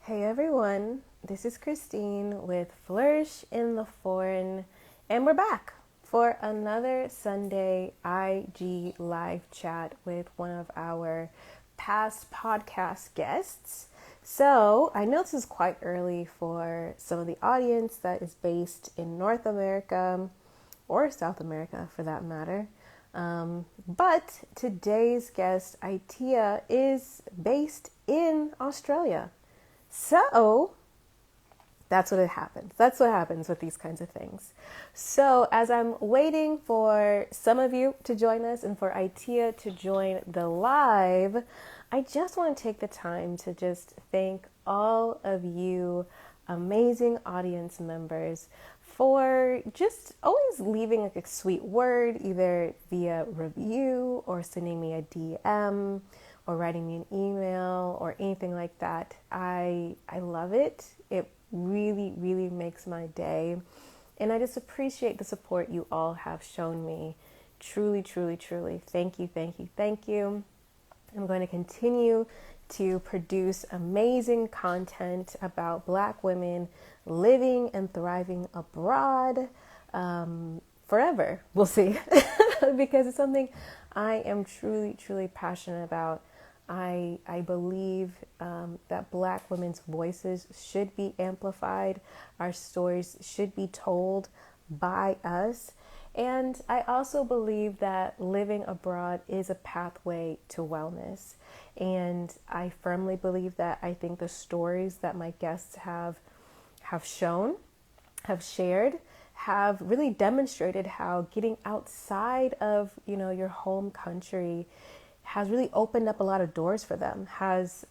Hey everyone, this is Christine with Flourish in the Foreign, and we're back for another Sunday IG live chat with one of our past podcast guests. So, I know this is quite early for some of the audience that is based in North America or South America for that matter. But today's guest, Itia, is based in Australia. So that's what happens. That's what happens with these kinds of things. So as I'm waiting for some of you to join us and for Itia to join the live, I just want to take the time to just thank all of you amazing audience members for just always leaving like a sweet word, either via review or sending me a DM or writing me an email or anything like that. I love it. It really, really makes my day. And I just appreciate the support you all have shown me. Truly, truly, truly. Thank you, thank you, thank you. I'm going to continue to produce amazing content about Black women living and thriving abroad forever. We'll see. Because it's something I am truly, truly passionate about. I believe that Black women's voices should be amplified. Our stories should be told by us. And I also believe that living abroad is a pathway to wellness. And I firmly believe that. I think the stories that my guests have shown, have shared, have really demonstrated how getting outside of, your home country has really opened up a lot of doors for them, has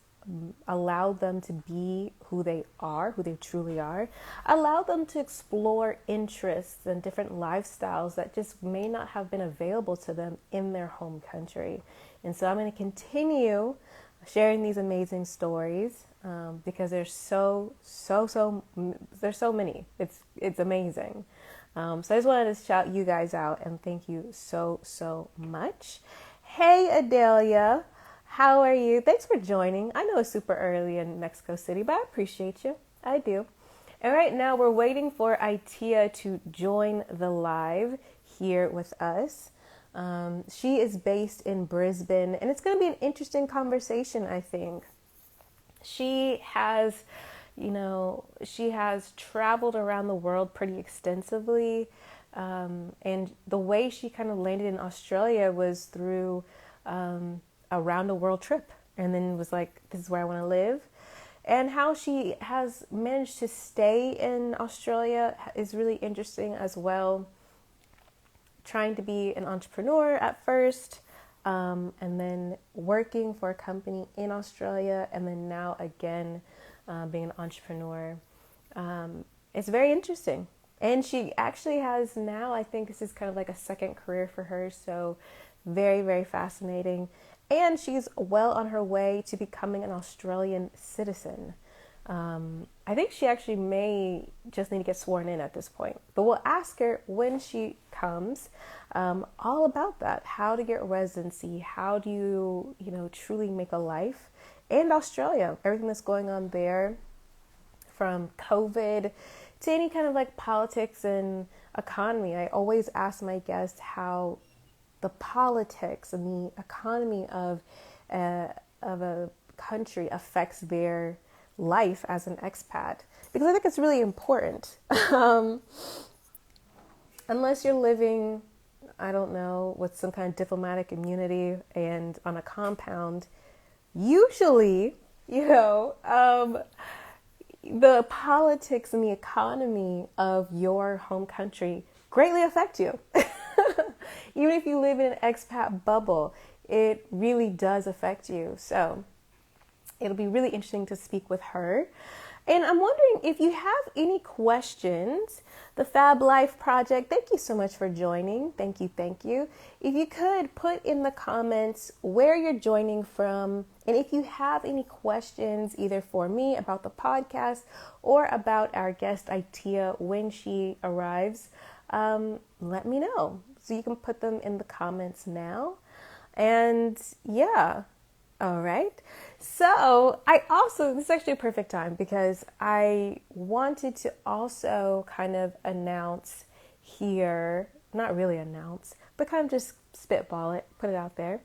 allowed them to be who they are, who they truly are, allowed them to explore interests and different lifestyles that just may not have been available to them in their home country. And so I'm going to continue sharing these amazing stories because there's there's so many. It's amazing. So I just wanted to shout you guys out and thank you so much. Hey, Adelia, how are you? Thanks for joining. I know it's super early in Mexico City, but I appreciate you. I do. And right now we're waiting for Itia to join the live here with us. She is based in Brisbane, and it's going to be an interesting conversation, I think. She has traveled around the world pretty extensively. And the way she kind of landed in Australia was through a round the world trip, and then was like, this is where I want to live. And how she has managed to stay in Australia is really interesting as well. Trying to be an entrepreneur at first, and then working for a company in Australia, and then now again being an entrepreneur. It's very interesting. And she actually has now, I think this is kind of like a second career for her. So very, very fascinating. And she's well on her way to becoming an Australian citizen. I think she actually may just need to get sworn in at this point. But we'll ask her when she comes all about that. How to get residency. How do you, truly make a life in Australia. Everything that's going on there, from COVID to any kind of like politics and economy. I always ask my guests how the politics and the economy of a country affects their life as an expat, because I think it's really important. Unless you're living, I don't know, with some kind of diplomatic immunity and on a compound, usually, the politics and the economy of your home country greatly affect you. Even if you live in an expat bubble, it really does affect you. So it'll be really interesting to speak with her. And I'm wondering if you have any questions. The Fab Life Project, thank you so much for joining. Thank you, thank you. If you could put in the comments where you're joining from, and if you have any questions either for me about the podcast or about our guest Itia when she arrives, let me know. So you can put them in the comments now. And yeah, All right. So this is actually a perfect time because I wanted to also kind of announce here, not really announce, but kind of just spitball it, put it out there.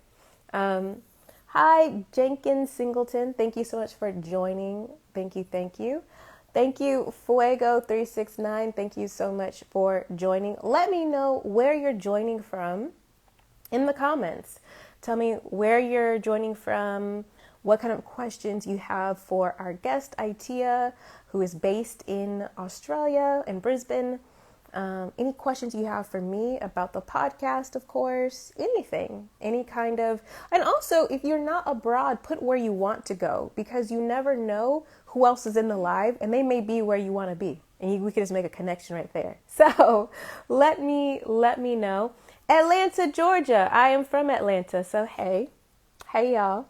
Hi, Jenkins Singleton. Thank you so much for joining. Thank you. Thank you. Thank you, Fuego369. Thank you so much for joining. Let me know where you're joining from in the comments. Tell me where you're joining from, what kind of questions you have for our guest, Itea, who is based in Australia, in Brisbane. Any questions you have for me about the podcast, of course, anything, any kind of, and also if you're not abroad, put where you want to go because you never know who else is in the live and they may be where you want to be and we can just make a connection right there. So let me know. Atlanta, Georgia. I am from Atlanta. So, hey y'all.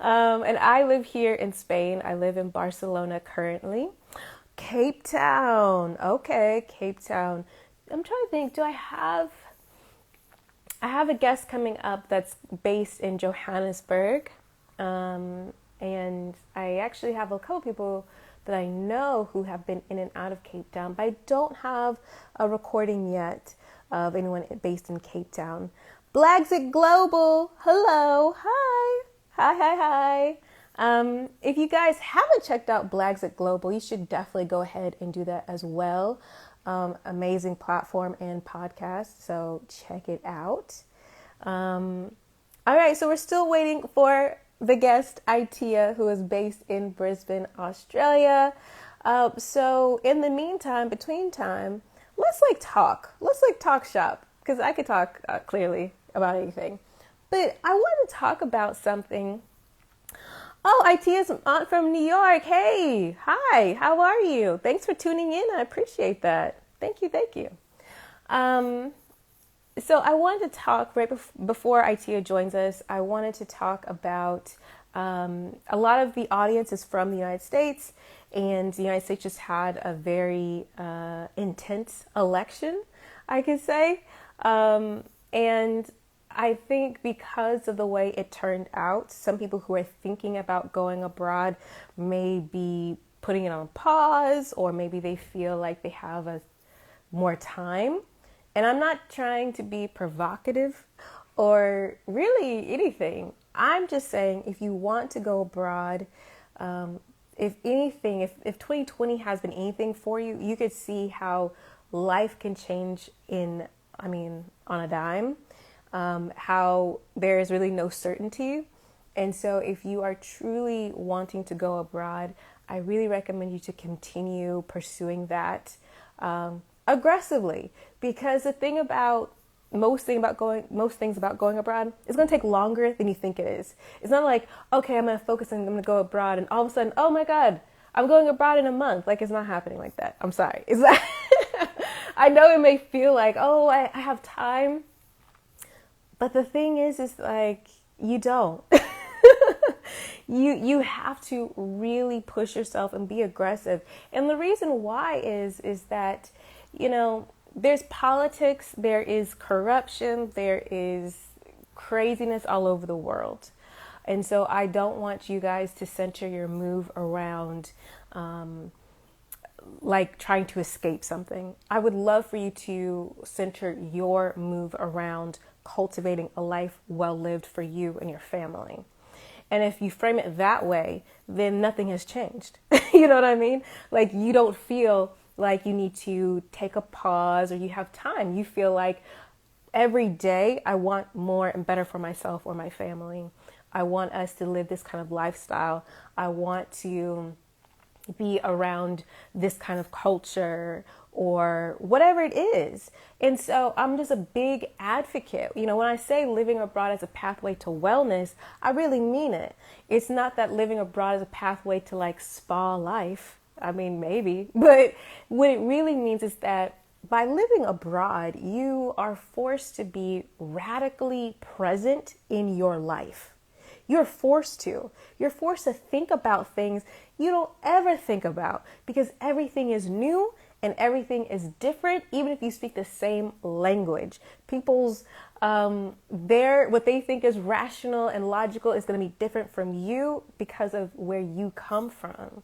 And I live here in Spain. I live in Barcelona currently. Cape Town. Okay, Cape Town. I'm trying to think, I have a guest coming up that's based in Johannesburg. And I actually have a couple people that I know who have been in and out of Cape Town, but I don't have a recording yet of anyone based in Cape Town. Blagsit Global. Hello. Hi. If you guys haven't checked out Blagsit Global, you should definitely go ahead and do that as well. Amazing platform and podcast, so check it out. All right, so we're still waiting for the guest, Itea, who is based in Brisbane, Australia. So in the meantime, between time, let's talk shop, because I could talk clearly about anything. But I want to talk about something. Oh, Itea's aunt from New York. Hey, hi, how are you? Thanks for tuning in. I appreciate that. Thank you. So I wanted to talk right before Itea joins us. I wanted to talk about a lot of the audience is from the United States, and the United States just had a very intense election, I could say. And I think because of the way it turned out, some people who are thinking about going abroad may be putting it on pause, or maybe they feel like they have more time. And I'm not trying to be provocative or really anything. I'm just saying if you want to go abroad, if anything, if 2020 has been anything for you, you could see how life can change on a dime, how there is really no certainty. And so if you are truly wanting to go abroad, I really recommend you to continue pursuing that aggressively, because the thing about most things about going abroad is going to take longer than you think it is. It's not like, okay, I'm going to focus and I'm going to go abroad, and all of a sudden, oh my God, I'm going abroad in a month. Like, it's not happening like that. I'm sorry. It's not. I know it may feel like, oh, I have time, but the thing is like, you don't. You have to really push yourself and be aggressive. And the reason why is that, there's politics, there is corruption, there is craziness all over the world. And so I don't want you guys to center your move around like trying to escape something. I would love for you to center your move around cultivating a life well lived for you and your family. And if you frame it that way, then nothing has changed. You know what I mean? Like, you don't feel like you need to take a pause or you have time. You feel like every day I want more and better for myself or my family. I want us to live this kind of lifestyle. I want to be around this kind of culture or whatever it is. And so I'm just a big advocate. When I say living abroad as a pathway to wellness, I really mean it. It's not that living abroad is a pathway to like spa life. I mean, maybe, but what it really means is that by living abroad, you are forced to be radically present in your life. You're forced to. You're forced to think about things you don't ever think about, because everything is new and everything is different, even if you speak the same language. People's what they think is rational and logical is going to be different from you because of where you come from.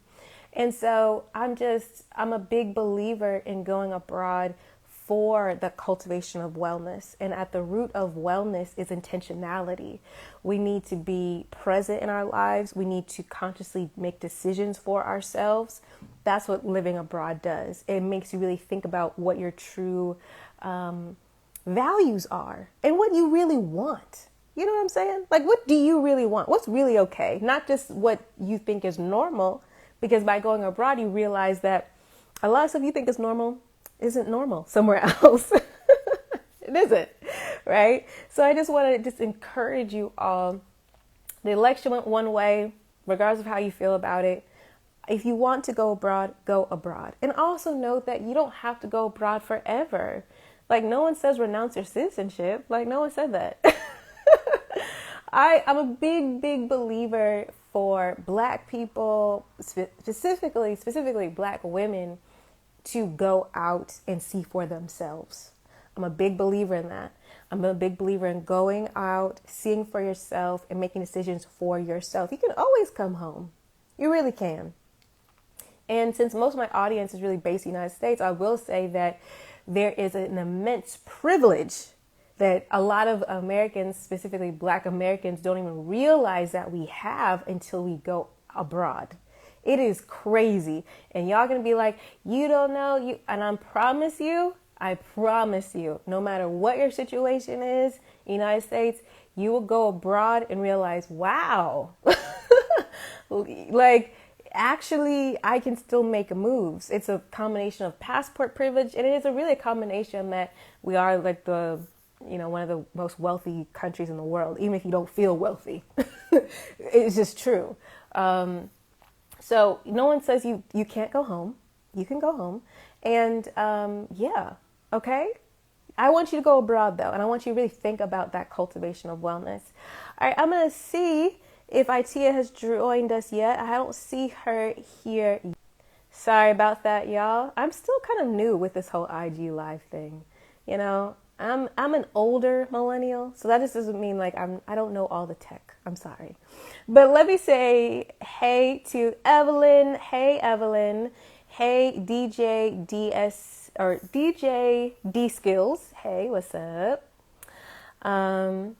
And so I'm a big believer in going abroad for the cultivation of wellness. And at the root of wellness is intentionality. We need to be present in our lives. We need to consciously make decisions for ourselves. That's what living abroad does. It makes you really think about what your true values are and what you really want. You know what I'm saying? Like, what do you really want? What's really okay? Not just what you think is normal, because by going abroad, you realize that a lot of stuff you think is normal isn't normal somewhere else. It isn't, right? So I just want to just encourage you all. The election went one way, regardless of how you feel about it. If you want to go abroad, go abroad. And also note that you don't have to go abroad forever. Like, no one says renounce your citizenship. Like, no one said that. I'm a big believer for Black people, specifically Black women, to go out and see for themselves. I'm a big believer in that. I'm a big believer in going out, seeing for yourself, and making decisions for yourself. You can always come home. You really can. And since most of my audience is really based in the United States, I will say that there is an immense privilege that a lot of Americans, specifically Black Americans, don't even realize that we have until we go abroad. It is crazy. And y'all gonna be like, you don't know, and I promise you, no matter what your situation is in the United States, you will go abroad and realize, wow, like, actually, I can still make moves. It's a combination of passport privilege, and it is really a combination that we are like one of the most wealthy countries in the world, even if you don't feel wealthy. It's just true. So no one says you can't go home. You can go home. And okay? I want you to go abroad, though, and I want you to really think about that cultivation of wellness. All right, I'm going to see if Itia has joined us yet. I don't see her here. Sorry about that, y'all. I'm still kind of new with this whole IG live thing. You know, I'm an older millennial, so that just doesn't mean like I don't know all the tech. I'm sorry. But let me say hey to Evelyn. Hey, Evelyn. Hey, DJ DS or DJ D Skills. Hey, what's up? And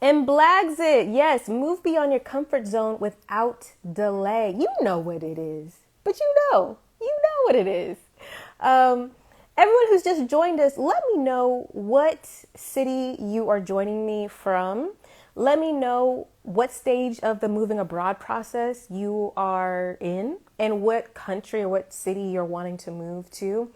Blagsit. Yes, move beyond your comfort zone without delay. You know what it is. But you know what it is. Everyone who's just joined us, let me know what city you are joining me from. Let me know what stage of the moving abroad process you are in and what country or what city you're wanting to move to.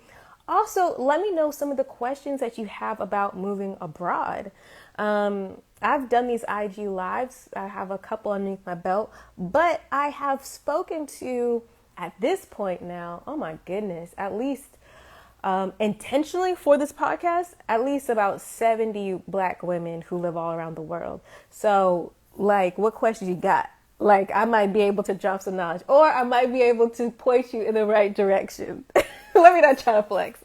Also, let me know some of the questions that you have about moving abroad. I've done these IG lives. I have a couple underneath my belt, but I have spoken to, at this point now, oh my goodness, at least intentionally for this podcast, at least about 70 Black women who live all around the world. So, like, what questions you got? Like, I might be able to drop some knowledge, or I might be able to point you in the right direction. Let me not try to flex.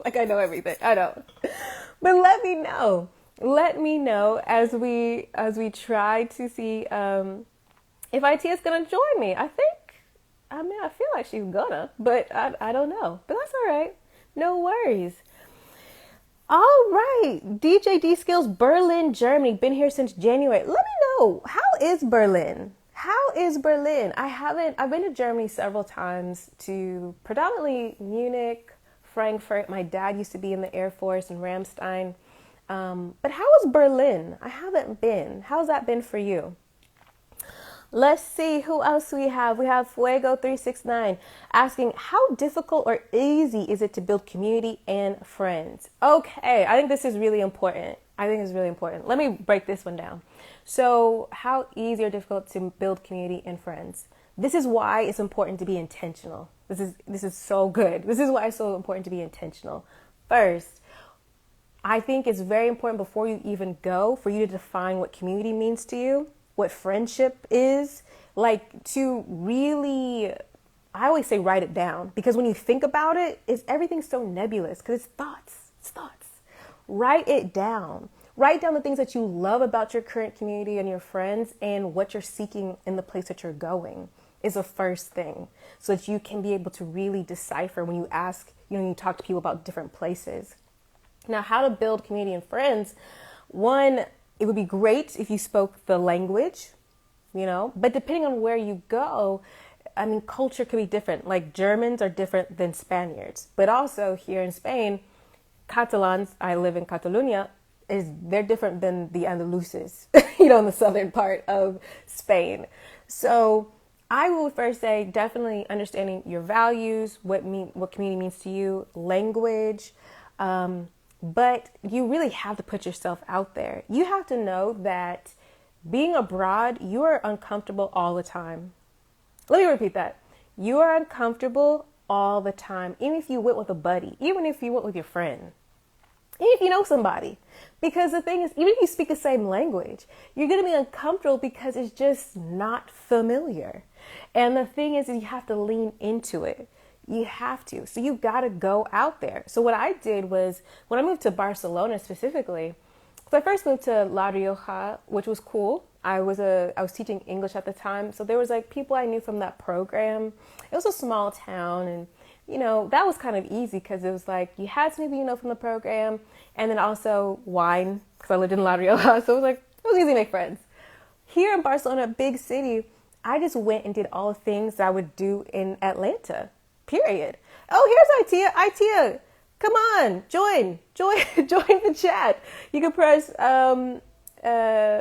Like I know everything. I don't. But let me know. Let me know as we try to see if IT is gonna join me. I feel like she's gonna, but I don't know. But that's all right. No worries. All right. DJ D Skills, Berlin, Germany. Been here since January. Let me know. How is Berlin? I've been to Germany several times, to predominantly Munich, Frankfurt. My dad used to be in the Air Force in Ramstein. But how is Berlin? I haven't been. How's that been for you? Let's see who else we have. We have Fuego369 asking, how difficult or easy is it to build community and friends? Okay, I think this is really important. Let me break this one down. So how easy or difficult to build community and friends? This is why it's important to be intentional. This is so good. This is why it's so important to be intentional. First, I think it's very important before you even go for you to define what community means to you, what friendship is, like to really I always say write it down, because when you think about it, everything's so nebulous because it's thoughts. It's thoughts. Write it down. Write down the things that you love about your current community and your friends, and what you're seeking in the place that you're going is the first thing, so that you can be able to really decipher when you ask, you talk to people about different places. Now, how to build community and friends. One, it would be great if you spoke the language, but depending on where you go, culture could be different. Like Germans are different than Spaniards, but also here in Spain, Catalans, I live in Catalonia, they're different than the Andaluses, in the southern part of Spain. So I would first say definitely understanding your values, what community means to you, language, but you really have to put yourself out there. You have to know that being abroad, you are uncomfortable all the time. Let me repeat that. You are uncomfortable all the time, even if you went with a buddy, even if you went with your friend, even if you know somebody. Because the thing is, even if you speak the same language, you're going to be uncomfortable because it's just not familiar. And the thing is, you have to lean into it. You have to. So you got to go out there. So what I did was, when I moved to Barcelona specifically, so I first moved to La Rioja, which was cool. I was teaching English at the time. So there was people I knew from that program. It was a small town, and that was kind of easy because it was you had some people from the program, and then also wine, because I lived in La Rioja. So it was easy to make friends. Here in Barcelona, big city, I just went and did all the things that I would do in Atlanta, period. Oh, here's Itea. Itea, come on, join the chat. You can press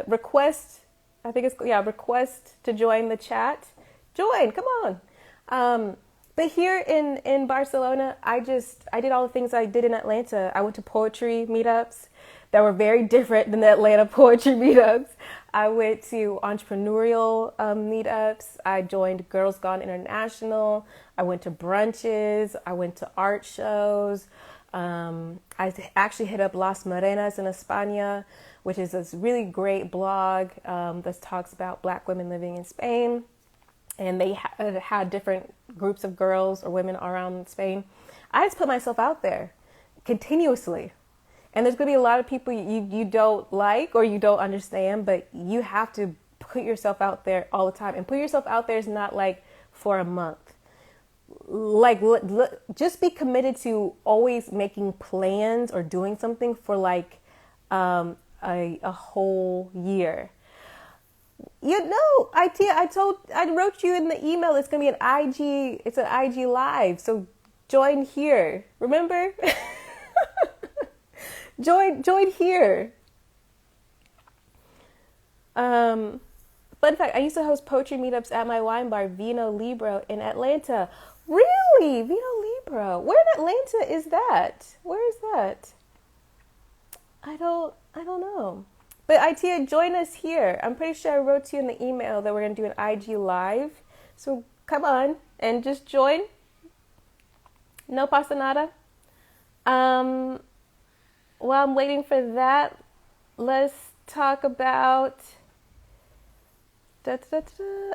request. I think request to join the chat. Join, come on. But here in Barcelona, I did all the things I did in Atlanta. I went to poetry meetups that were very different than the Atlanta poetry meetups. I went to entrepreneurial meetups. I joined Girls Gone International. I went to brunches. I went to art shows. I actually hit up Las Morenas in España, which is this really great blog that talks about Black women living in Spain. And they had different groups of girls or women around Spain. I just put myself out there continuously. And there's going to be a lot of people you don't like or you don't understand, but you have to put yourself out there all the time. And put yourself out there is not for a month. Just be committed to always making plans or doing something for a whole year. I wrote you in the email, it's going to be an IG live. So join here. Remember? join here. Fun fact, I used to host poetry meetups at my wine bar, Vino Libro, in Atlanta. Really? Vino Libro. Where in Atlanta is that? Where is that? I don't know. But Itea, join us here. I'm pretty sure I wrote to you in the email that we're going to do an IG live. So come on and just join. No pasa nada. While I'm waiting for that, let's talk about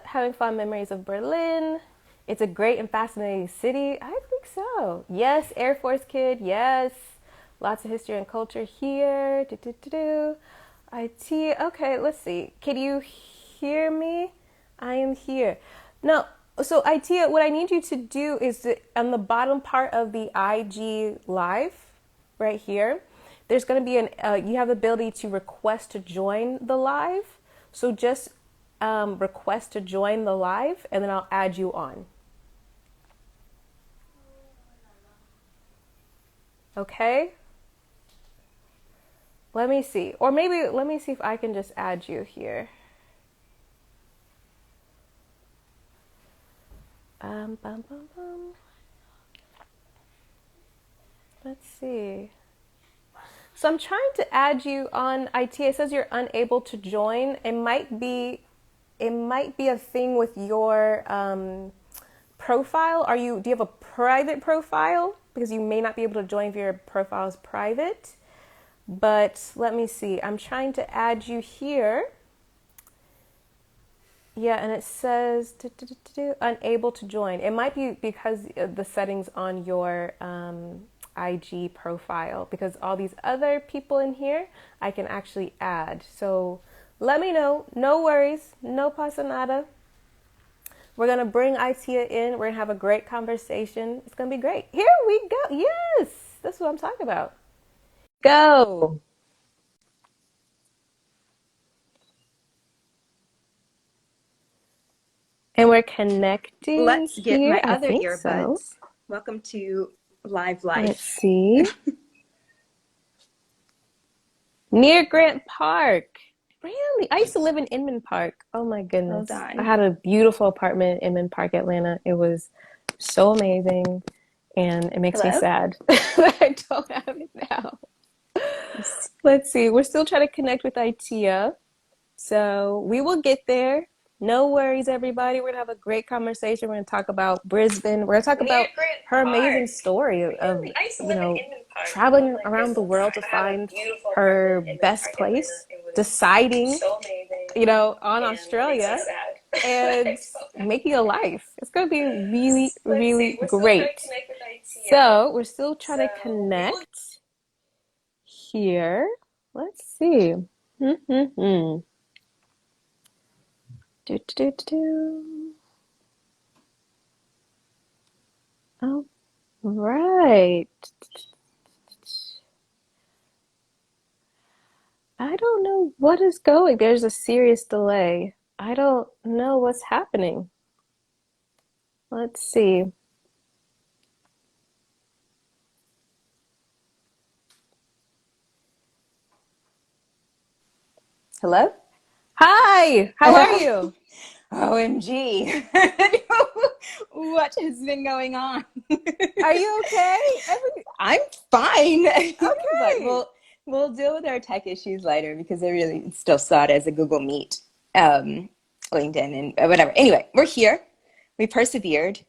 having fond memories of Berlin. It's a great and fascinating city. I think so. Yes, Air Force kid. Yes. Lots of history and culture here. IT. Okay, let's see. Can you hear me? I am here. No. So IT, what I need you to do is on the bottom part of the IG live right here, there's going to be you have the ability to request to join the live. So just request to join the live, and then I'll add you on. Okay? Let me see. Or maybe let me see if I can just add you here. Let's see. So I'm trying to add you on IT. It says you're unable to join. It might be a thing with your profile. Do you have a private profile? Because you may not be able to join if your profile is private. But let me see. I'm trying to add you here. Yeah, and it says unable to join. It might be because of the settings on your IG profile, because all these other people in here I can actually add. So let me know. No worries. No pasa nada. We're going to bring Itia in. We're going to have a great conversation. It's going to be great. Here we go. Yes, that's what I'm talking about. Go. And we're connecting Let's get here. my I other think so. earbuds. Welcome to Live Let's Life. see. Near Grant Park. Really? I used to live in Inman Park. Oh my Hold goodness. I on. had a beautiful apartment in Inman Park, Atlanta. It was so amazing. And it makes me Hello? sad that I don't have it now. Let's see. We're still trying to connect with ITEA. So we will get there. No worries, everybody. We're gonna have a great conversation. We're gonna talk about Brisbane. We're gonna talk Near about Grant her amazing Park. story of, Really? I used to live in Inman Park. Oh traveling my around the goodness. world to I had a find beautiful her apartment in Inman best Park, Atlanta. place, It was deciding, so amazing on and it makes me Australia sad. and making a life. It's gonna be really, Let's see. really We're still trying great. to connect with ITEA. So we're still trying to So we will. connect here. Let's see. Mm-hmm. Do, do, do, do. Oh, right. I don't know what is going. There's a serious delay. I don't know what's happening. Let's see. Hello? Hi, how are you? OMG. What has been going on? Are you okay? I'm fine. But Okay. we'll deal with our tech issues later because I really still saw it as a Google Meet, LinkedIn, and whatever. Anyway, we're here. We persevered.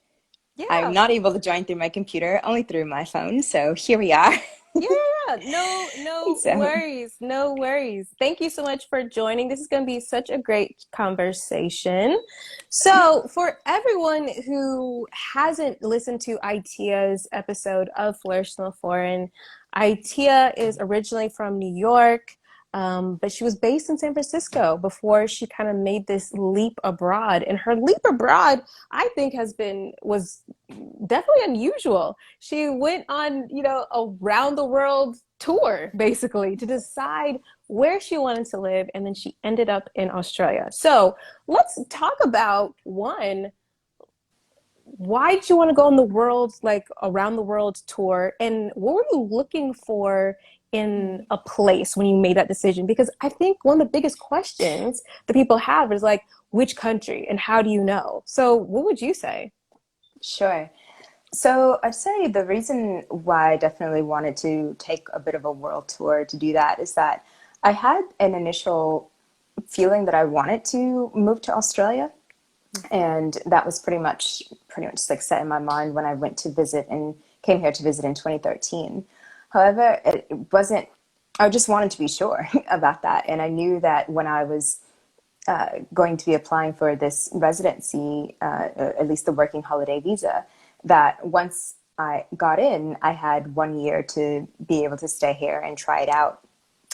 I'm Yeah. not able to join through my computer, only through my phone. So here we are. Yeah, yeah, yeah. No, no So worries. No worries. Thank you so much for joining. This is going to be such a great conversation. So, for everyone who hasn't listened to ITEA's episode of Flourish in the Foreign, ITEA is originally from New York, but she was based in San Francisco before she kind of made this leap abroad. And her leap abroad, I think, was definitely unusual. She went on, a round the world tour basically to decide where she wanted to live, and then she ended up in Australia. So let's talk about one, why did you want to go on the world, like around the world tour, and what were you looking for in a place when you made that decision? Because I think one of the biggest questions that people have is like, which country and how do you know? So what would you say? sure. So I'd say the reason why I definitely wanted to take a bit of a world tour to do that is that I had an initial feeling that I wanted to move to Australia. And that was pretty much like set in my mind when I went to visit and came here to visit in 2013. However, it wasn't, I just wanted to be sure about that. And I knew that when I was going to be applying for this residency, at least the working holiday visa, that once I got in, I had 1 year to be able to stay here and try it out.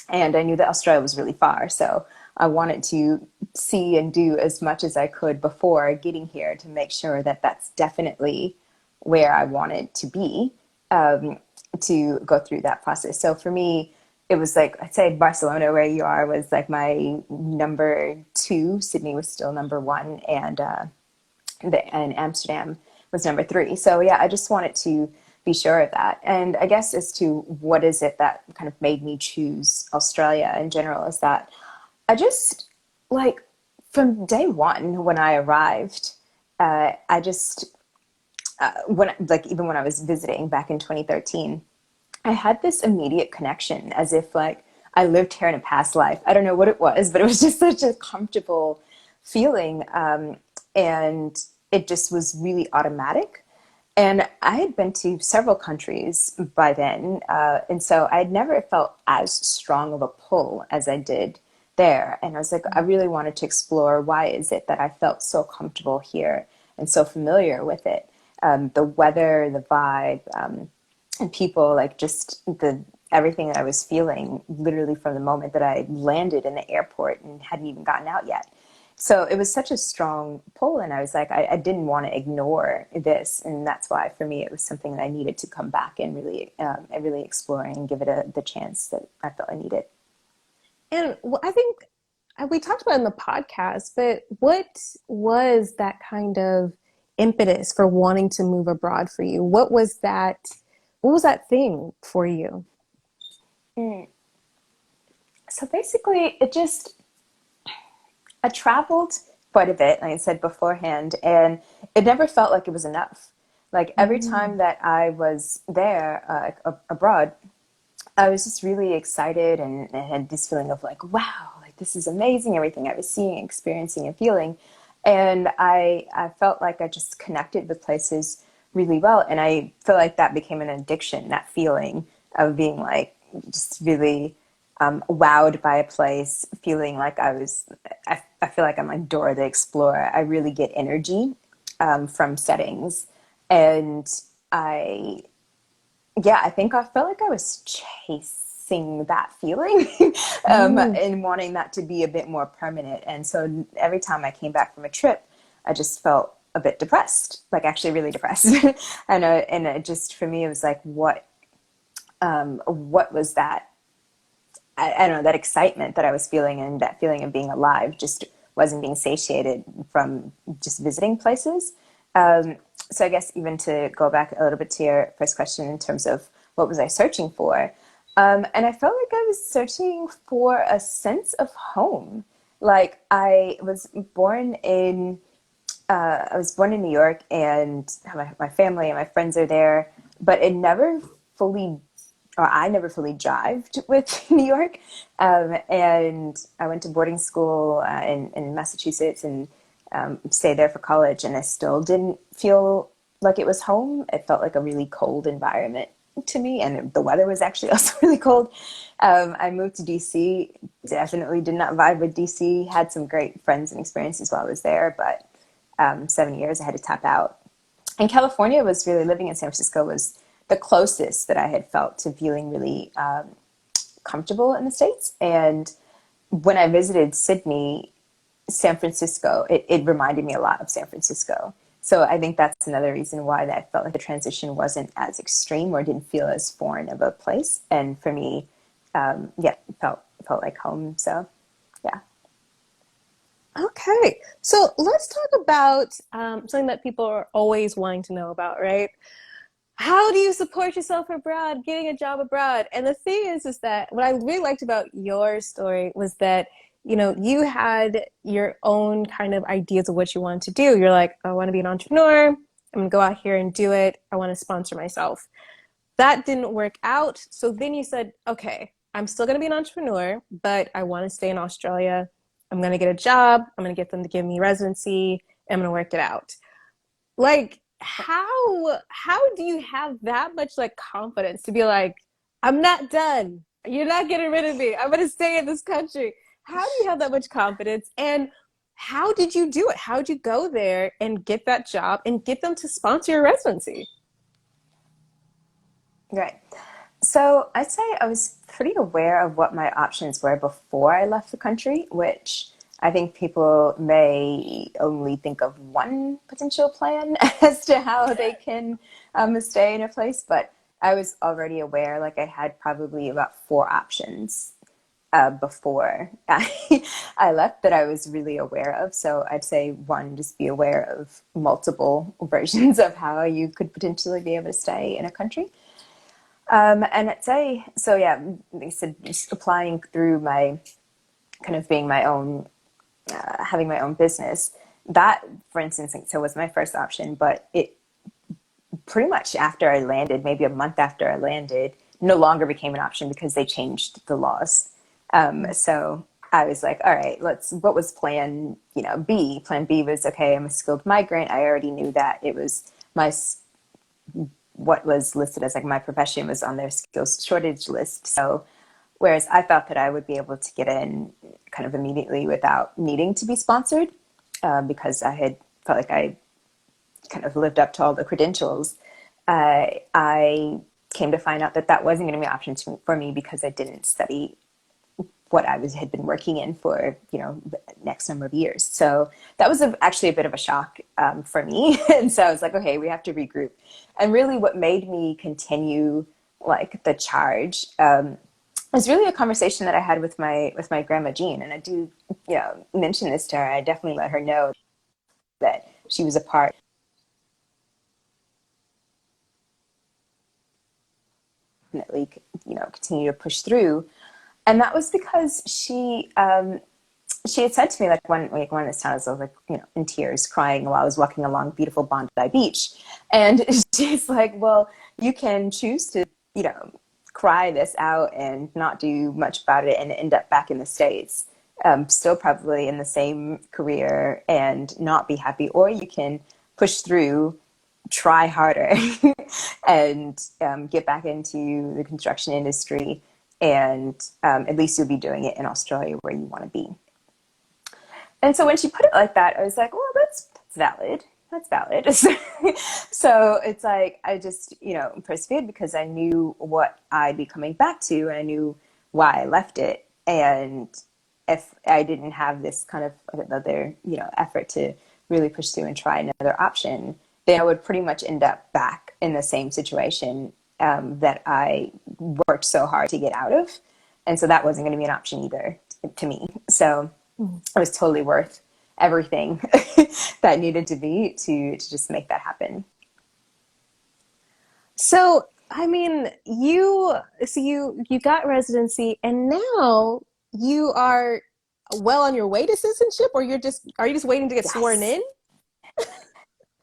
And I knew that Australia was really far, so I wanted to see and do as much as I could before getting here to make sure that that's definitely where I wanted to be, to go through that process. So for me, it was like, I'd say Barcelona, where you are, was like my number two. Sydney was still number one, and Amsterdam was number three. So yeah, I just wanted to be sure of that. And I guess as to what is it that kind of made me choose Australia in general is that I just like from day one when I arrived, I just when like even when I was visiting back in 2013, I had this immediate connection as if like I lived here in a past life. I don't know what it was, but it was just such a comfortable feeling. And it just was really automatic. And I had been to several countries by then. And so I had never felt as strong of a pull as I did there. And I was like, I really wanted to explore, why is it that I felt so comfortable here and so familiar with it? The weather, the vibe, and people, like just the everything that I was feeling literally from the moment that I landed in the airport and hadn't even gotten out yet. So it was such a strong pull, and I was like, I didn't want to ignore this, and that's why for me it was something that I needed to come back and really explore and give it the chance that I felt I needed. And I think we talked about it in the podcast, but what was that kind of impetus for wanting to move abroad for you? What was that? What was that thing for you? Mm. So basically, I traveled quite a bit, like I said beforehand, and it never felt like it was enough. Like every time Mm. that I was there abroad, I was just really excited and had this feeling of like, wow, like this is amazing, everything I was seeing, experiencing, and feeling. And I felt like I just connected with places really well. And I feel like that became an addiction, that feeling of being like just really wowed by a place, feeling like I feel like I'm like Dora the Explorer. I really get energy from settings. And I yeah, I think I felt like I was chasing that feeling Mm. and wanting that to be a bit more permanent. And so every time I came back from a trip, I just felt a bit depressed, like actually really depressed. And it just for me, it was like, what was that? I don't know, that excitement that I was feeling and that feeling of being alive just wasn't being satiated from just visiting places. So I guess even to go back a little bit to your first question in terms of what was I searching for, and I felt like I was searching for a sense of home. Like I was born in New York, and my family and my friends are there, but it never fully or I never fully jived with New York. And I went to boarding school in Massachusetts and stayed there for college, and I still didn't feel like it was home. It felt like a really cold environment to me, and the weather was actually also really cold. I moved to DC, definitely did not vibe with DC, had some great friends and experiences while I was there, but 7 years I had to tap out. And California was really, living in San Francisco was the closest that I had felt to feeling really comfortable in the States. And when I visited Sydney, San Francisco, it reminded me a lot of San Francisco. So I think that's another reason why that felt like the transition wasn't as extreme or didn't feel as foreign of a place. And for me, yeah, it felt like home. So yeah. Okay, so let's talk about something that people are always wanting to know about, right? How do you support yourself abroad, getting a job abroad? And the thing is that what I really liked about your story was that, you had your own kind of ideas of what you wanted to do. You're like, I want to be an entrepreneur. I'm going to go out here and do it. I want to sponsor myself. That didn't work out. So then you said, okay, I'm still going to be an entrepreneur, but I want to stay in Australia. I'm going to get a job. I'm going to get them to give me residency. I'm going to work it out. Like, how do you have that much like confidence to be like, I'm not done. You're not getting rid of me. I'm going to stay in this country. How do you have that much confidence? And how did you do it? How did you go there and get that job and get them to sponsor your residency? Right. So I'd say I was pretty aware of what my options were before I left the country, which I think people may only think of one potential plan as to how they can stay in a place. But I was already aware, like I had probably about four options before I left that I was really aware of. So I'd say one, just be aware of multiple versions of how you could potentially be able to stay in a country. And I'd say, so yeah, they said just applying through my kind of being my own, having my own business. That, for instance, so was my first option, but it pretty much after I landed, maybe a month after I landed, no longer became an option because they changed the laws. So I was like, all right, what was B? Plan B was, okay, I'm a skilled migrant. I already knew that it was what was listed as like my profession was on their skills shortage list. So Whereas I thought that I would be able to get in kind of immediately without needing to be sponsored, because I had felt like I kind of lived up to all the credentials. I came to find out that that wasn't going to be an option for me because I didn't study what had been working in for, the next number of years. So that was actually a bit of a shock for me. And so I was like, okay, we have to regroup. And really what made me continue like the charge was really a conversation that I had with my grandma Jean. And I do, mention this to her. I definitely let her know that she was a part, definitely, continue to push through. And that was because she had said to me, like one of the times I was like, in tears, crying while I was walking along beautiful Bondi Beach. And she's like, well, you can choose to, cry this out and not do much about it and end up back in the States, still probably in the same career and not be happy. Or you can push through, try harder, and get back into the construction industry. And at least you'll be doing it in Australia where you want to be. And so when she put it like that, I was like, well, that's valid. That's valid. So it's like, I just, persevered because I knew what I'd be coming back to. And I knew why I left it. And if I didn't have this kind of another, effort to really pursue and try another option, then I would pretty much end up back in the same situation that I worked so hard to get out of. And so that wasn't going to be an option either to me. So it was totally worth everything that needed to be to just make that happen. So, I mean, you got residency, and now you are well on your way to citizenship, or are you just waiting to get sworn Yes. in?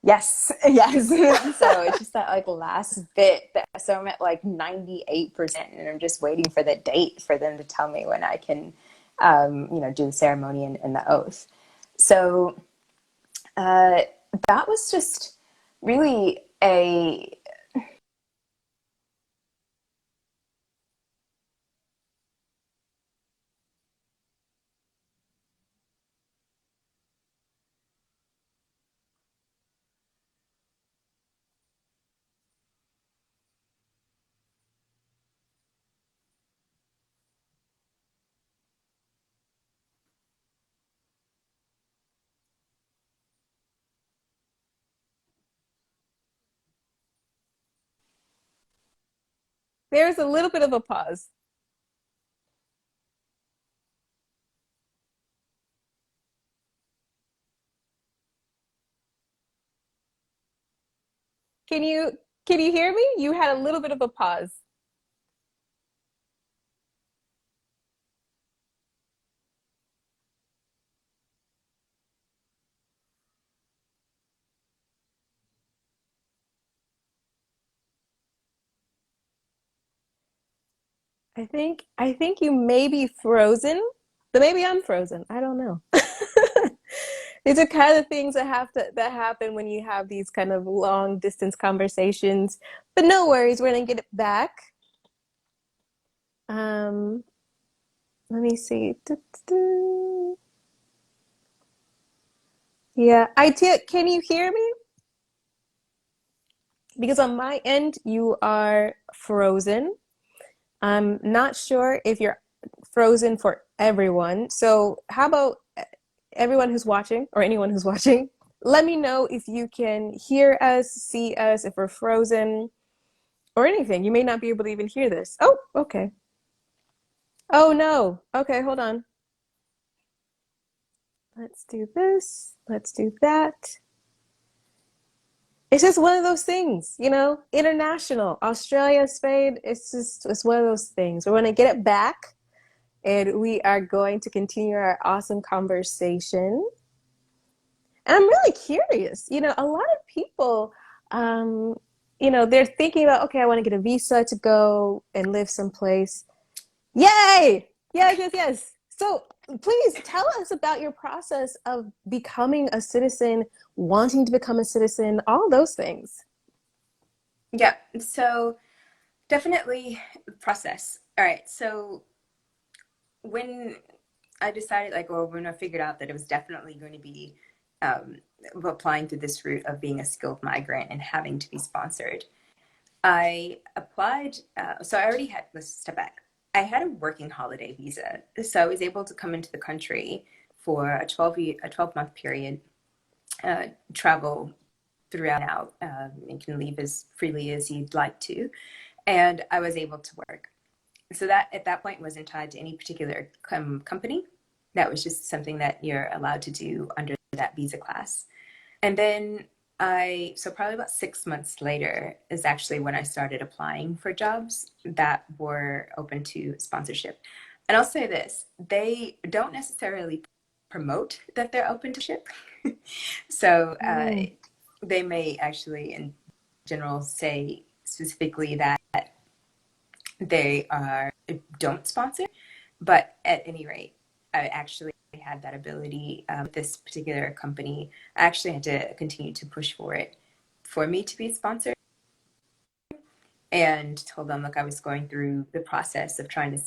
Yes. Yes. So it's just that like last bit. So I'm at like 98% and I'm just waiting for the date for them to tell me when I can, do the ceremony and the oath. So uh, that was just really There's a little bit of a pause. Can you hear me? You had a little bit of a pause. I think you may be frozen, but maybe I'm frozen. I don't know. These are kind of things that happen when you have these kind of long distance conversations. But no worries, we're gonna get it back. Um, Let me see. Yeah, can you hear me? Because on my end, you are frozen. I'm not sure if you're frozen for everyone. So how about everyone who's watching or anyone who's watching? Let me know if you can hear us, see us, if we're frozen or anything. You may not be able to even hear this. Oh, okay. Oh no. Okay, hold on. Let's do this. Let's do that. It's just one of those things, international. Australia, Spain, it's one of those things. We're going to get it back and we are going to continue our awesome conversation. And I'm really curious. A lot of people, um, they're thinking about, okay, I want to get a visa to go and live someplace. Yay! Yes, yes, yes. So please tell us about your process of becoming a citizen, wanting to become a citizen, all those things. Yeah. So definitely process. All right. So when I decided, like, well, when I figured out that it was definitely going to be um, applying through this route of being a skilled migrant and having to be sponsored, I applied. So I already had, let's step back. I had a working holiday visa. So I was able to come into the country for a 12-month period, travel throughout and out, and can leave as freely as you'd like to. And I was able to work. So that at that point wasn't tied to any particular company. That was just something that you're allowed to do under that visa class. And then so probably about 6 months later is actually when I started applying for jobs that were open to sponsorship. And I'll say this, they don't necessarily promote that they're open to ship. So Mm. they may actually, in general, say specifically that they don't sponsor. But at any rate, I actually had that ability with this particular company. I actually had to continue to push for it for me to be sponsored, and told them, look, I was going through the process of trying to,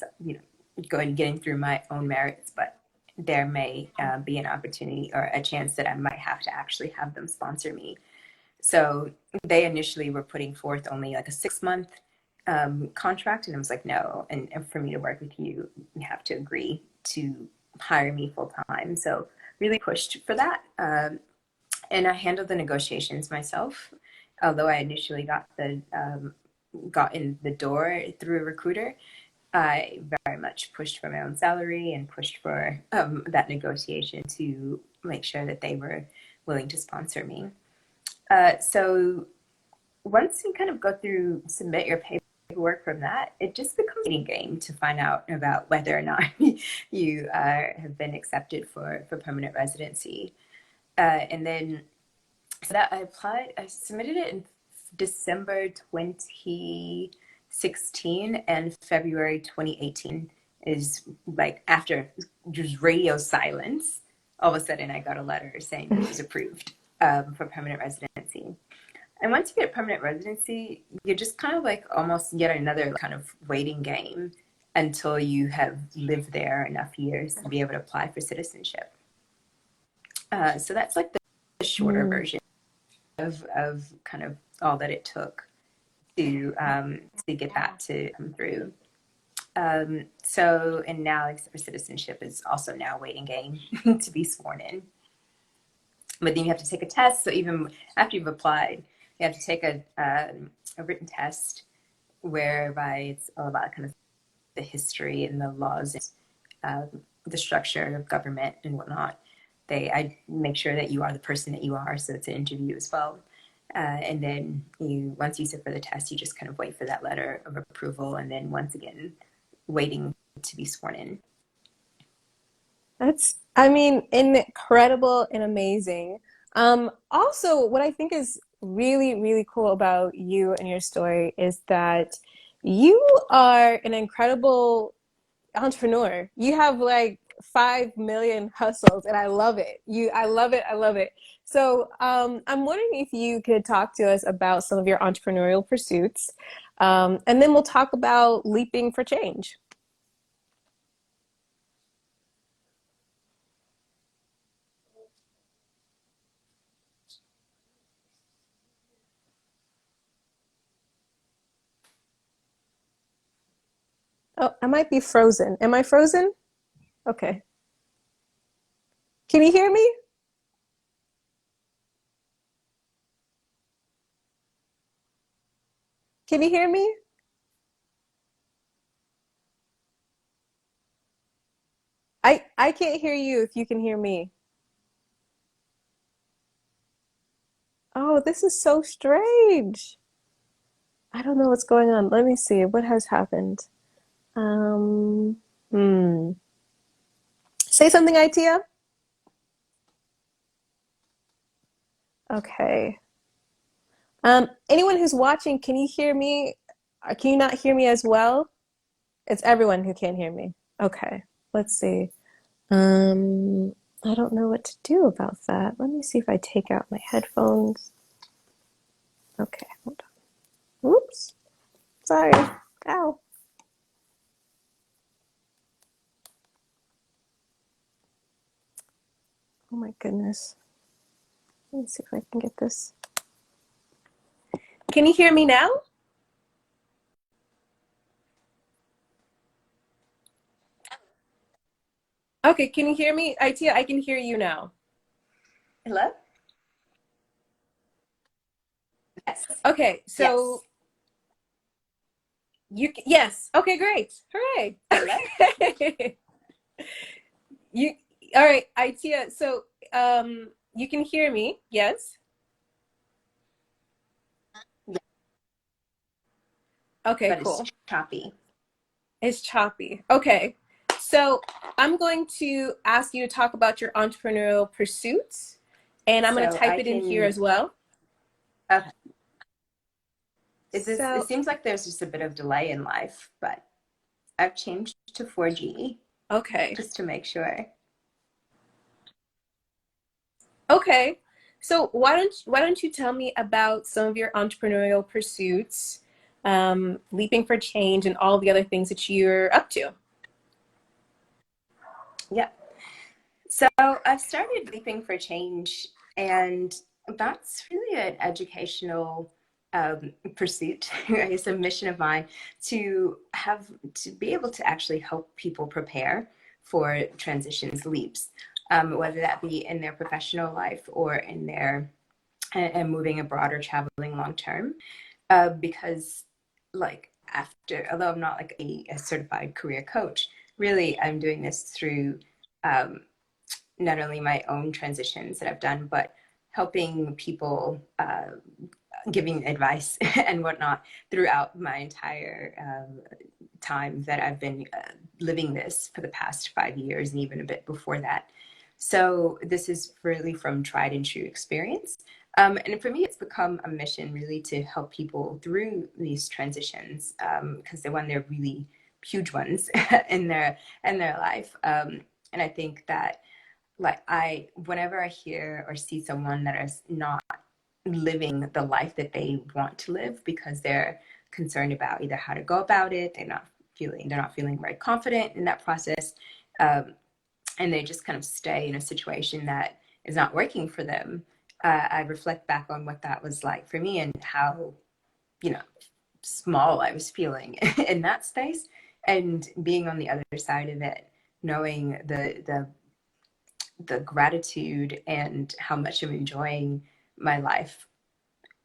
getting through my own merits, but there may be an opportunity or a chance that I might have to actually have them sponsor me. So they initially were putting forth only like a 6 month contract, and I was like, no. And for me to work with you, you have to agree to hire me full time. So really pushed for that, and I handled the negotiations myself. Although I initially got in the door through a recruiter, I very much pushed for my own salary and pushed for that negotiation to make sure that they were willing to sponsor me. So once you kind of go through, submit your paperwork from that, it just becomes a game to find out about whether or not you have been accepted for permanent residency. And then, so that I submitted it in December 2016, and February 2018 is like after just radio silence. All of a sudden, I got a letter saying that it was approved for permanent residency. And once you get permanent residency, you're just kind of like almost yet another kind of waiting game until you have lived there enough years to be able to apply for citizenship. So that's like the shorter Mm. version of kind of all that it took to get that to come through. So, and now, except for citizenship, is also now a waiting game to be sworn in. But then you have to take a test. So even after you've applied, you have to take a written test whereby it's all about kind of the history and the laws, the structure of government and whatnot. I make sure that you are the person that you are, so it's an interview as well. And then once you sit for the test, you just kind of wait for that letter of approval, and then once again, waiting to be sworn in. That's, I mean, incredible and amazing. Also, what I think is really, really cool about you and your story is that you are an incredible entrepreneur. You have like 5 million hustles, and I love it. I love it. I love it. So, I'm wondering if you could talk to us about some of your entrepreneurial pursuits, and then we'll talk about leaping for change. Oh, I might be frozen. Am I frozen? Okay. Can you hear me? Can you hear me? I can't hear you if you can hear me. Oh, this is so strange. I don't know what's going on. Let me see. What has happened? Um, hmm. Say something, Itia. Okay. Anyone who's watching, can you hear me? Can you not hear me as well? It's everyone who can't hear me. Okay. Let's see. Um, I don't know what to do about that. Let me see if I take out my headphones. Okay, hold on. Oops. Sorry. Ow. Oh my goodness. Let me see if I can get this. Can you hear me now? Okay, can you hear me? Itia, I can hear you now. Hello? Yes. Okay, Yes. so yes. Okay, great. Hooray. Hello? Okay. You all right, Itia. So you can hear me, yes? Yeah, Okay, but it's cool. choppy. It's choppy. Okay. So I'm going to ask you to talk about your entrepreneurial pursuits, and I'm going to So type I it in here can, as well. okay. It So, seems like there's just a bit of delay in life, but I've changed to 4G okay. just to make sure. Okay. So why don't you tell me about some of your entrepreneurial pursuits, leaping for change, and all the other things that you're up to? Yeah. So I've started Leaping for Change, and that's really an educational pursuit, I guess a mission of mine to be able to actually help people prepare for transitions, leaps, whether that be in their professional life or in their and moving abroad or traveling long term. Because like after, although I'm not like a certified career coach, really I'm doing this through um, not only my own transitions that I've done, but helping people, giving advice and whatnot throughout my entire time that I've been living this for the past 5 years and even a bit before that. So this is really from tried and true experience. And for me, it's become a mission really to help people through these transitions because they're really huge ones in their life. And I think that whenever I hear or see someone that is not living the life that they want to live because they're concerned about either how to go about it, they're not feeling very confident in that process, um, and they just kind of stay in a situation that is not working for them. I reflect back on what that was like for me and how, you know, small I was feeling in that space, and being on the other side of it, knowing the gratitude and how much I'm enjoying my life,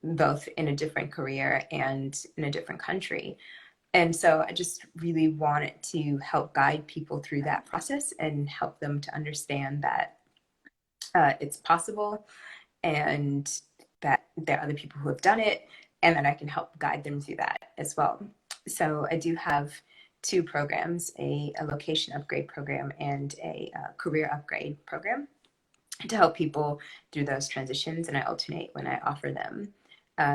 both in a different career and in a different country. And so I just really wanted to help guide people through that process and help them to understand that it's possible and that there are other people who have done it and that I can help guide them through that as well. So I do have two programs, a location upgrade program and a career upgrade program to help people through those transitions, and I alternate when I offer them.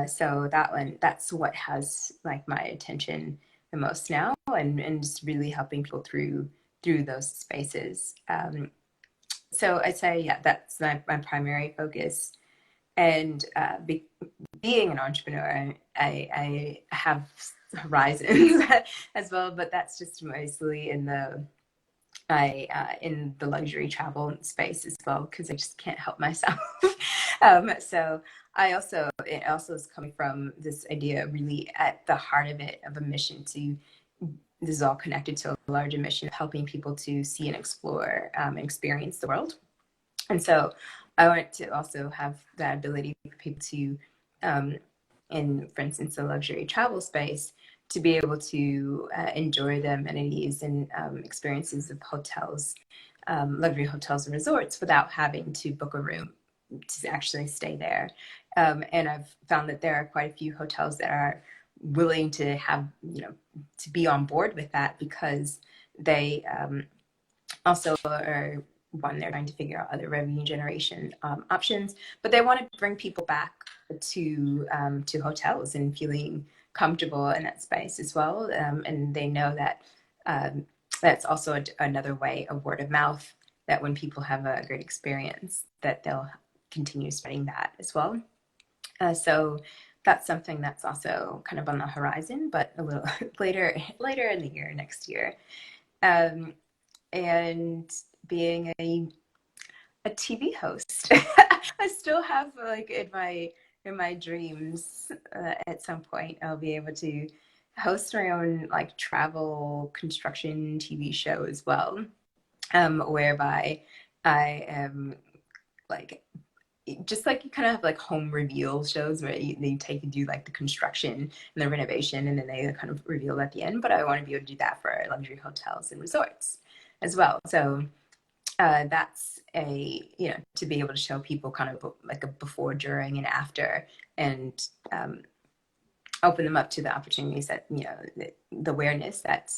So that's what has like my attention the most now, and just really helping people through those spaces. So I'd say, yeah, that's my primary focus. And being an entrepreneur, I have horizons as well, but that's just mostly in the luxury travel space as well because I just can't help myself. So it also is coming from this idea really at the heart of it of a mission to, this is all connected to a larger mission of helping people to see and explore and experience the world. And so I want to also have that ability for people to, um, in, for instance, the luxury travel space, to be able to enjoy the amenities and experiences of hotels, luxury hotels and resorts without having to book a room to actually stay there. And I've found that there are quite a few hotels that are willing to have, to be on board with that because they also are one, they're trying to figure out other revenue generation options, but they want to bring people back to hotels and feeling comfortable in that space as well. And they know that that's also another way of word of mouth, that when people have a great experience, that they'll continue spreading that as well. So that's something that's also kind of on the horizon, but a little later in the year, next year. Um, and being a TV host. I still have like in my dreams at some point I'll be able to host my own like travel construction TV show as well, whereby I am like just like you kind of have like home reveal shows where they take and do like the construction and the renovation and then they kind of reveal at the end. But I want to be able to do that for luxury hotels and resorts as well. So that's to be able to show people kind of like a before, during, and after, and open them up to the opportunities that, the awareness that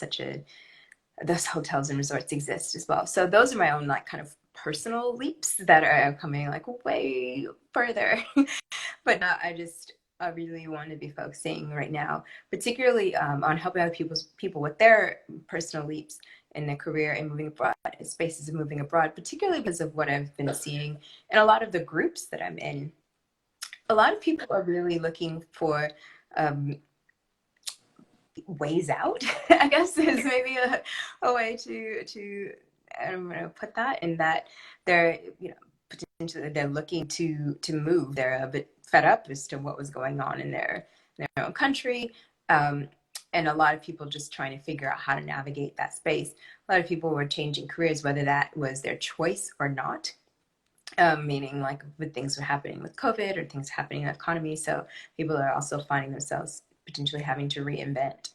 those hotels and resorts exist as well. So those are my own like kind of personal leaps that are coming like way further. But I really want to be focusing right now, particularly on helping other people with their personal leaps in their career and moving abroad, spaces of moving abroad, particularly because of what I've been seeing in a lot of the groups that I'm in. A lot of people are really looking for ways out, I guess is maybe a way to I'm going to put that, in that they're, potentially they're looking to move. They're a bit fed up as to what was going on in their own country. And a lot of people just trying to figure out how to navigate that space. A lot of people were changing careers, whether that was their choice or not. Meaning like with things were happening with COVID or things happening in the economy. So people are also finding themselves potentially having to reinvent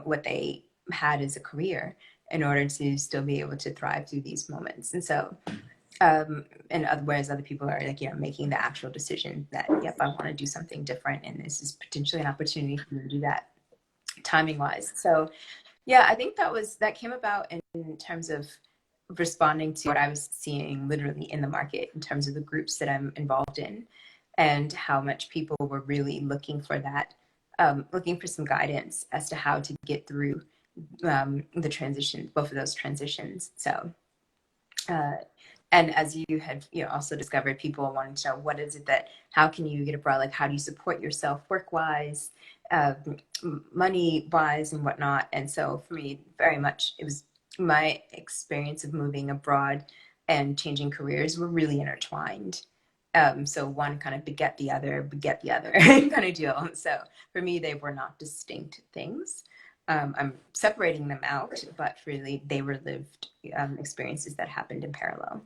what they had as a career in order to still be able to thrive through these moments. And so, whereas other people are like, making the actual decision that, yep, I want to do something different. And this is potentially an opportunity for me to do that timing wise. So yeah, I think that came about in terms of responding to what I was seeing literally in the market in terms of the groups that I'm involved in, and how much people were really looking for that, looking for some guidance as to how to get through the transition, both of those transitions. So, and as you had also discovered, people wanting to know what is it that, how can you get abroad, like how do you support yourself work wise, money wise, and whatnot. And so for me, very much it was my experience of moving abroad and changing careers were really intertwined. So one kind of beget the other kind of deal. So for me, they were not distinct things. I'm separating them out, but really they were lived experiences that happened in parallel.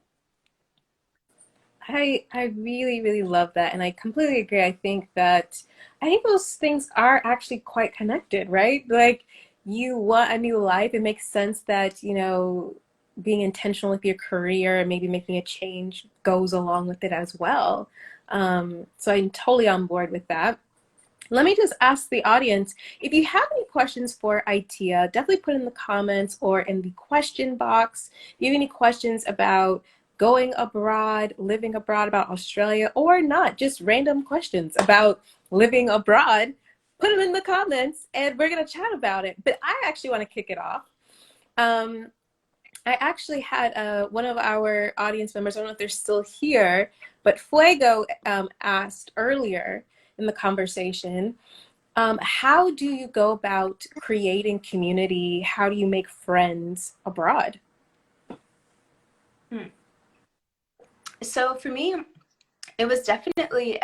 I really, really love that. And I completely agree. I think those things are actually quite connected, right? Like you want a new life. It makes sense that, being intentional with your career and maybe making a change goes along with it as well. So I'm totally on board with that. Let me just ask the audience, if you have any questions for ITEA, definitely put in the comments or in the question box. If you have any questions about going abroad, living abroad, about Australia, or not, just random questions about living abroad, put them in the comments and we're going to chat about it. But I actually want to kick it off. I actually had one of our audience members, I don't know if they're still here, but Fuego asked earlier in the conversation, how do you go about creating community? How do you make friends abroad? So for me, it was definitely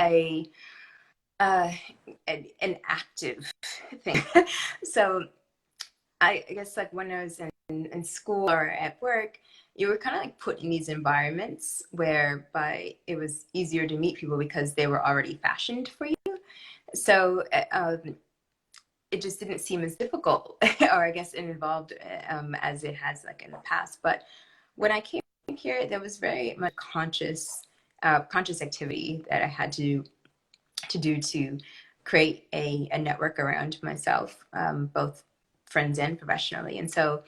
uh, an active thing. So I guess like when I was in school or at work, you were kind of like put in these environments whereby it was easier to meet people because they were already fashioned for you. So it just didn't seem as difficult, or I guess involved as it has like in the past. But when I came here, there was very much conscious activity that I had to do to create a network around myself, both friends and professionally. And so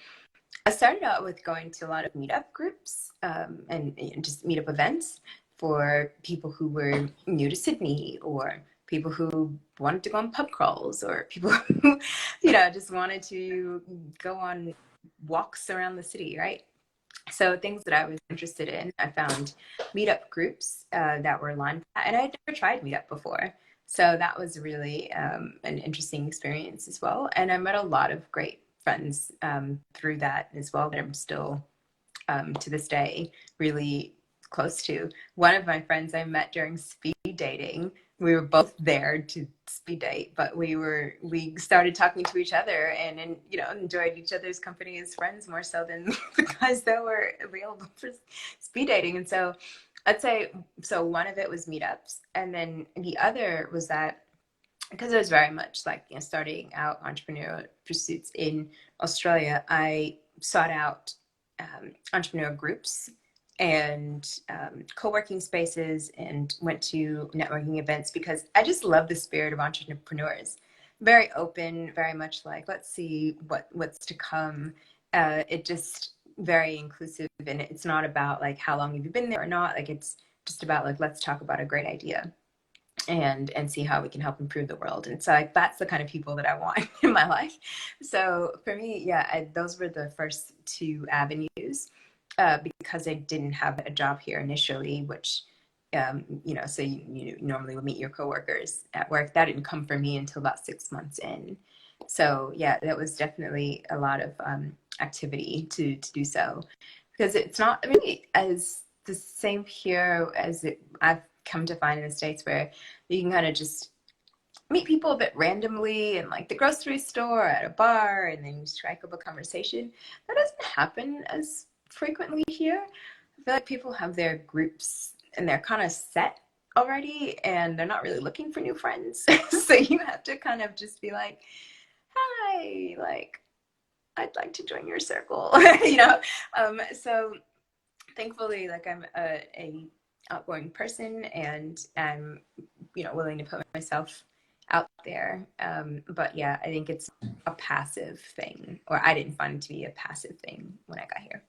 I started out with going to a lot of meetup groups, and just meetup events for people who were new to Sydney, or people who wanted to go on pub crawls, or people who, just wanted to go on walks around the city, right? So things that I was interested in, I found meetup groups that were aligned with that, and I'd never tried meetup before. So that was really an interesting experience as well. And I met a lot of great friends through that as well that I'm still, to this day, really close to. One of my friends I met during speed dating. We were both there to speed date, but we started talking to each other and you know, enjoyed each other's company as friends more so than the guys that were available for speed dating. And so I'd say, so one of it was meetups, and then the other was that because it was very much like, you know, starting out entrepreneurial pursuits in Australia, I sought out entrepreneurial groups and co-working spaces and went to networking events because I just love the spirit of entrepreneurs. Very open, very much like, let's see what's to come. It just very inclusive, and it's not about like how long have you been there or not. Like it's just about like, let's talk about a great idea and see how we can help improve the world. And so like, that's the kind of people that I want in my life. So for me, yeah, those were the first two avenues because I didn't have a job here initially, which you know, so you normally would meet your coworkers at work. That didn't come for me until about 6 months in. So yeah, that was definitely a lot of activity to do so, because it's not really as the same here as I've come to find in the States, where you can kind of just meet people a bit randomly in like the grocery store, at a bar, and then you strike up a conversation. That doesn't happen as frequently here. I feel like people have their groups and they're kind of set already and they're not really looking for new friends. So you have to kind of just be like, hi, like, I'd like to join your circle, you know? So thankfully, like I'm a outgoing person and I'm, you know, willing to put myself out there. But yeah, I think it's a passive thing, or I didn't find it to be a passive thing when I got here.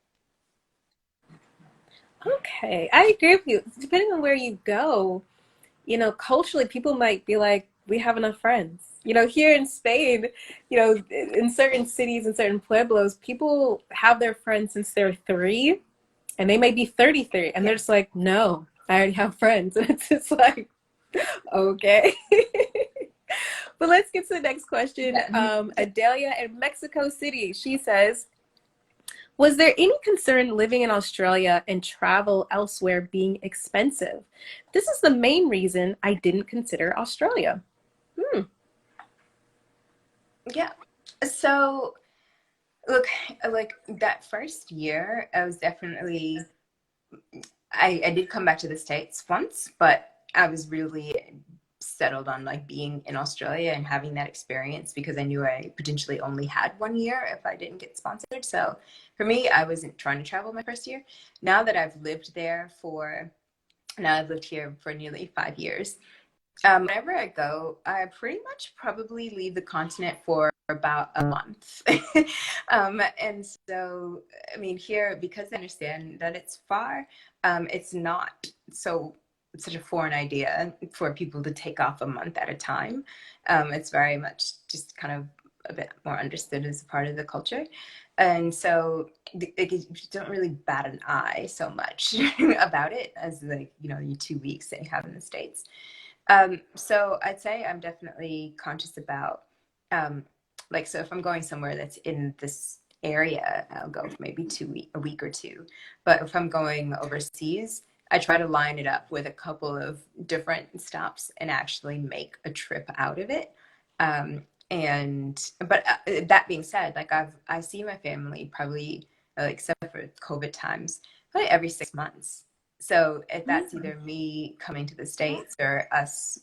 Okay, I agree with you. Depending on where you go, you know, culturally, people might be like, we have enough friends. You know, here in Spain, you know, in certain cities and certain pueblos, people have their friends since they're three, and they may be 33, and Yeah. they're just like, no, I already have friends. And it's just like, okay. But let's get to the next question. Yeah. Adelia in Mexico City, she says, was there any concern living in Australia and travel elsewhere being expensive? This is the main reason I didn't consider Australia. Hmm. Yeah. So look, like that first year, I was definitely, I did come back to the States once, but I was really settled on like being in Australia and having that experience because I knew I potentially only had 1 year if I didn't get sponsored. So for me, I wasn't trying to travel my first year. Now that I've lived there for, now I've lived here for nearly 5 years. Whenever I go, I pretty much probably leave the continent for about a month. And so, I mean, here, because I understand that it's far, it's not so such a foreign idea for people to take off a month at a time. It's very much just kind of a bit more understood as a part of the culture. And so you don't really bat an eye so much about it as like, you know, your 2 weeks that you have in the States. So I'd say I'm definitely conscious about, like, so if I'm going somewhere that's in this area, I'll go for maybe a week or two. But if I'm going overseas, I try to line it up with a couple of different stops and actually make a trip out of it. But that being said, like I see my family probably, except for COVID times, probably every 6 months. So if that's either me coming to the States or us,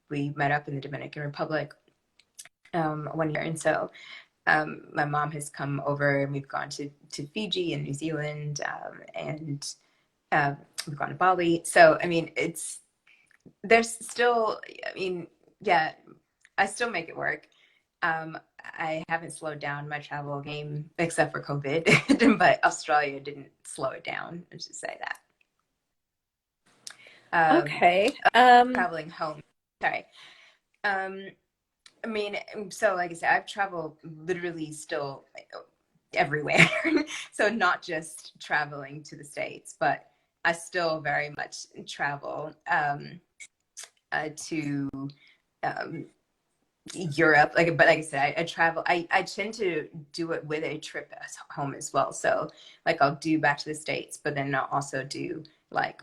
we met up in the Dominican Republic 1 year. And so my mom has come over and we've gone to Fiji and New Zealand and we've gone to Bali. So, I mean, there's still, I mean, yeah, I still make it work. I haven't slowed down my travel game except for COVID, but Australia didn't slow it down. Let's just say that. Um, Okay. Traveling home. Sorry. Um, I mean, so like I said, I've traveled literally still everywhere. So not just traveling to the States, but I still very much travel to um, Europe. But like I said, I travel. I tend to do it with a trip home as well. So like I'll do back to the States, but then I'll also do like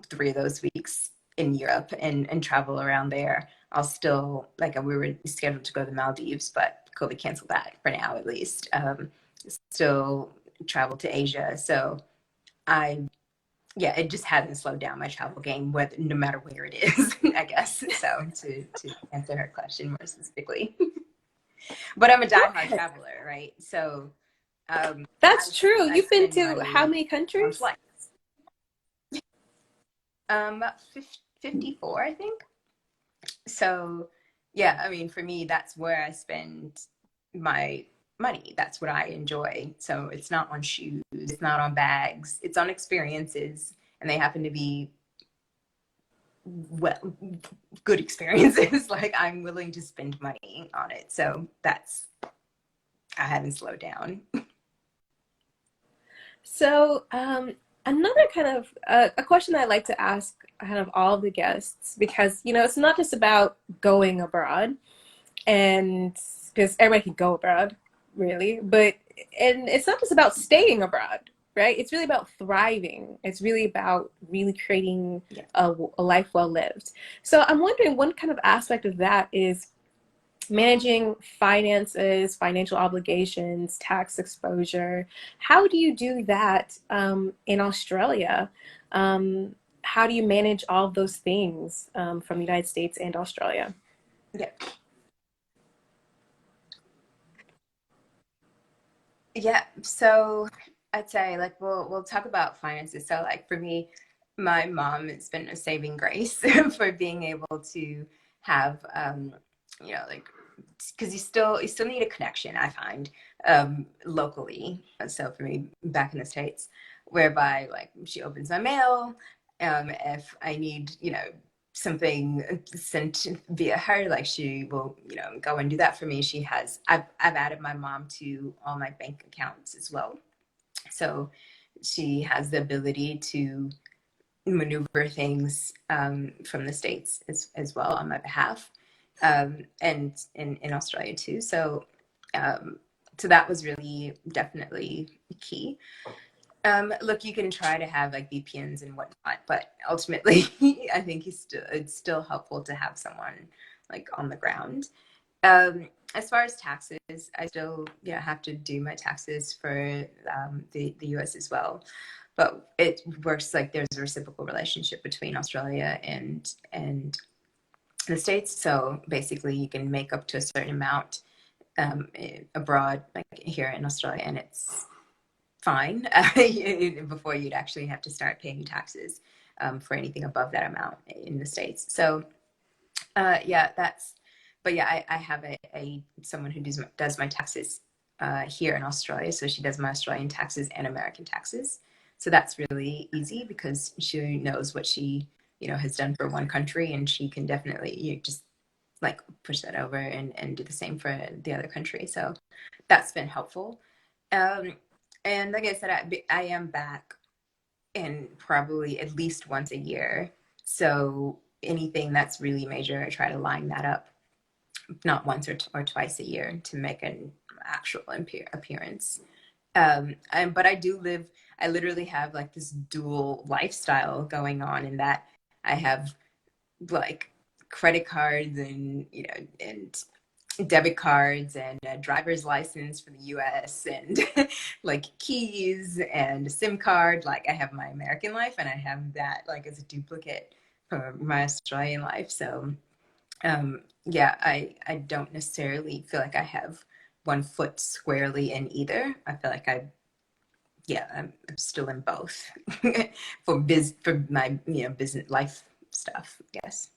3 of those weeks in Europe and travel around there. I'll still, like, we were scheduled to go to the Maldives, but COVID canceled that for now, at least. Still travel to Asia. So I, yeah, it just hasn't slowed down my travel game, whether, no matter where it is, I guess. So to answer her question more specifically, but I'm a diehard Okay, traveler, right? So that's true. I You've been spend to how money many on countries? flights. 54, I think. So yeah, I mean, for me, that's where I spend my money. That's what I enjoy. So it's not on shoes, it's not on bags, it's on experiences, and they happen to be, well, good experiences. Like, I'm willing to spend money on it. So that's, I haven't slowed down. So, another kind of a question I like to ask kind of all the guests, because it's not just about going abroad, and because everybody can go abroad, really, but and it's not just about staying abroad, right? It's really about thriving. It's really about really creating Yeah. a life well lived. So I'm wondering, one kind of aspect of that is managing finances, financial obligations, tax exposure. How do you do that in Australia? How do you manage all of those things from the United States and Australia? Yeah. Yeah. So I'd say, like, we'll talk about finances. So, like, for me, my mom has been a saving grace for being able to have, like, because you still need a connection, I find, locally. So for me, back in the States, whereby, like, she opens my mail, if I need, something sent via her, like, she will, go and do that for me. I've added my mom to all my bank accounts as well. So she has the ability to maneuver things from the States as well on my behalf, and in Australia too. So that was really definitely key. Look, you can try to have, like, VPNs and whatnot, but ultimately, I think it's still helpful to have someone, like, on the ground. As far as taxes, I still, have to do my taxes for the US as well, but it works like there's a reciprocal relationship between Australia and the States. So basically, you can make up to a certain amount abroad, like here in Australia, and it's fine before you'd actually have to start paying taxes for anything above that amount in the States. So yeah, but yeah, I have a someone who does my taxes here in Australia. So she does my Australian taxes and American taxes. So that's really easy because she knows what she, has done for one country, and she can definitely, just, like, push that over and do the same for the other country. So that's been helpful. Um, and like I said, I am back in probably at least once a year. So anything that's really major, I try to line that up, not once or twice a year, to make an actual appearance. But I literally have, like, this dual lifestyle going on, in that I have, like, credit cards and, and debit cards and a driver's license for the US, and like, keys and a SIM card. Like, I have my American life, and I have that, like, as a duplicate for my Australian life. So yeah, I don't necessarily feel like I have one foot squarely in either. I feel like I'm still in both for my, business life stuff, I guess.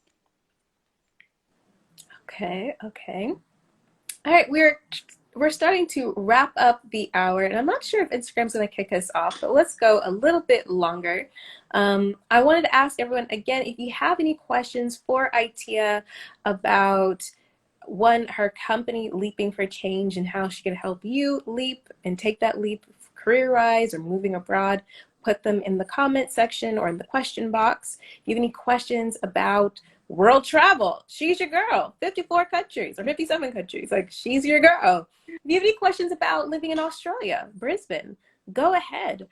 Okay, okay. All right, we're starting to wrap up the hour, and I'm not sure if Instagram's going to kick us off, but let's go a little bit longer. I wanted to ask everyone again, if you have any questions for Itea about, one, her company Leaping for Change, and how she can help you leap and take that leap career-wise or moving abroad, put them in the comment section or in the question box. If you have any questions about world travel, she's your girl. 54 countries or 57 countries, like, she's your girl. If you have any questions about living in Australia, Brisbane, go ahead.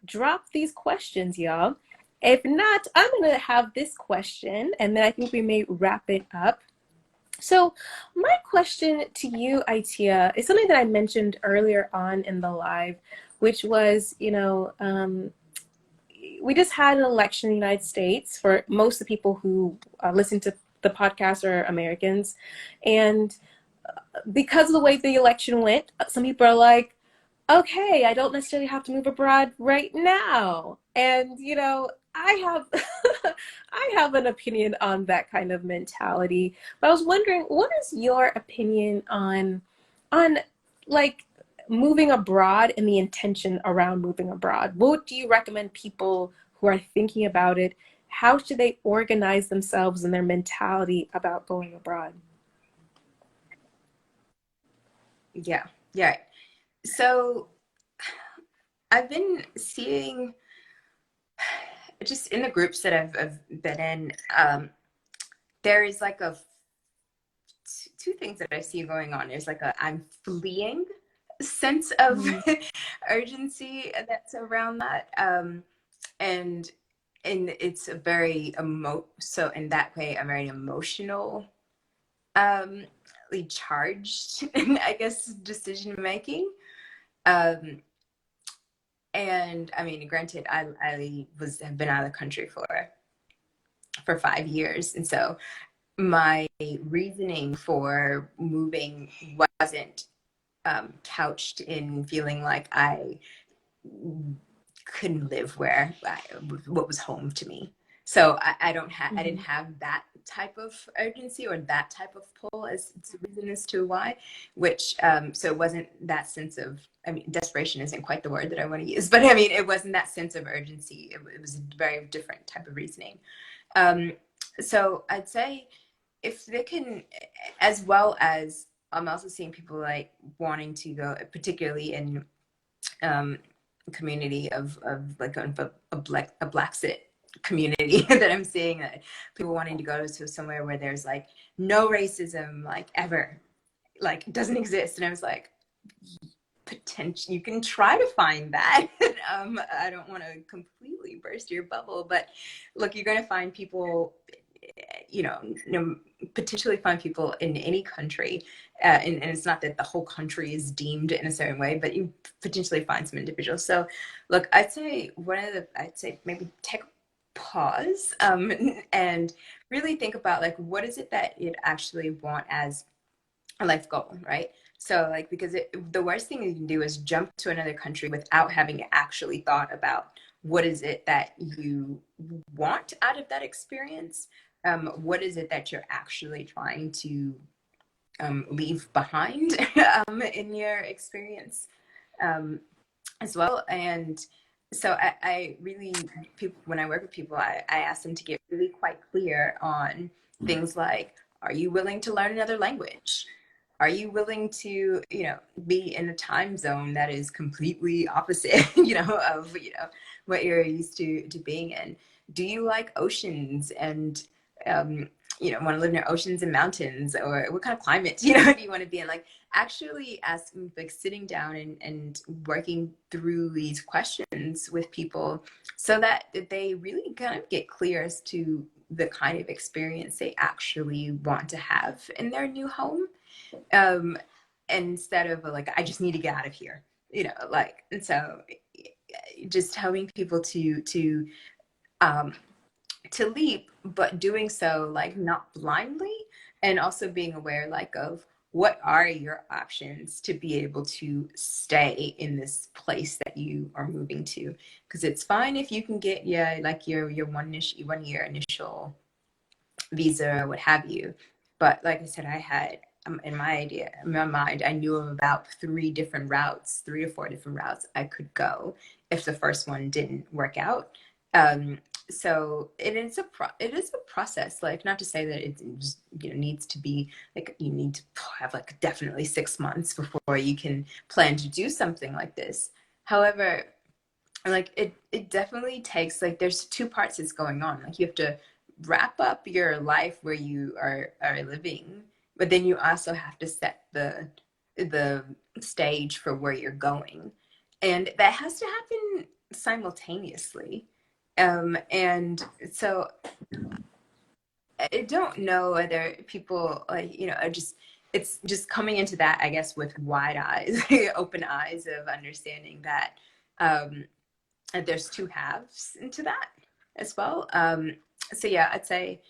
drop these questions, y'all. If not, I'm gonna have this question, and then I think we may wrap it up. So, my question to you, Itia, is something that I mentioned earlier on in the live, which was, we just had an election in the United States. For most of the people who listen to the podcast are Americans. And because of the way the election went, some people are like, okay, I don't necessarily have to move abroad right now. And I have I have an opinion on that kind of mentality. But I was wondering, what is your opinion on like moving abroad and the intention around moving abroad? What do you recommend people who are thinking about it? How should they organize themselves and their mentality about going abroad? Yeah, yeah. So I've been seeing just in the groups that I've been in, there is like two things that I see going on. There's like a I'm fleeing sense of Mm-hmm. urgency that's around that, and it's a very so in that way a very emotional, um, charged, I guess, decision making. Um, and I mean, granted, I have been out of the country for 5 years, and so my reasoning for moving wasn't couched in feeling like I couldn't live what was home to me. So I didn't Mm-hmm. have that type of urgency or that type of pull as the reason as to why, which so it wasn't that sense of, I mean, desperation isn't quite the word that I want to use, but I mean, it wasn't that sense of urgency. It was a very different type of reasoning. Um, so I'd say if they can, as well as I'm also seeing people like wanting to go, particularly in um, community of like a black sit community that I'm seeing, people wanting to go to somewhere where there's like no racism, like ever, like doesn't exist. And I was like, potential, you can try to find that. I don't want to completely burst your bubble, but look, you're going to find people, you know, potentially find people in any country, and it's not that the whole country is deemed in a certain way, but you potentially find some individuals. So look, I'd say maybe take a pause, and really think about like what is it that you'd actually want as a life goal, right? So like, because the worst thing you can do is jump to another country without having actually thought about what is it that you want out of that experience. What is it that you're actually trying to leave behind in your experience, um, as well. And so I really, people, when I work with people, I ask them to get really quite clear on things like, are you willing to learn another language? Are you willing to, be in a time zone that is completely opposite, of, what you're used to being in? Do you like oceans and, um, want to live near oceans and mountains, or what kind of climate, do you want to be in? Like, actually asking, like sitting down and working through these questions with people so that they really kind of get clear as to the kind of experience they actually want to have in their new home, um, instead of like, I just need to get out of here, like. And so just helping people um, to leap, but doing so like not blindly, and also being aware like of what are your options to be able to stay in this place that you are moving to. Because it's fine if you can get, yeah, like your 1 year initial visa or what have you. But like I said, I had, in my mind, I knew of about 3 to 4 different routes I could go if the first one didn't work out. So it is a process. Like, not to say that it just, needs to be like you need to have like definitely 6 months before you can plan to do something like this. However, like it definitely takes, like, there's two parts that's going on. Like, you have to wrap up your life where you are living, but then you also have to set the stage for where you're going. and that has to happen simultaneously. And so I don't know whether people like, are just, it's just coming into that, I guess, with wide eyes, open eyes of understanding that um, there's two halves into that as well. So yeah, I'd say,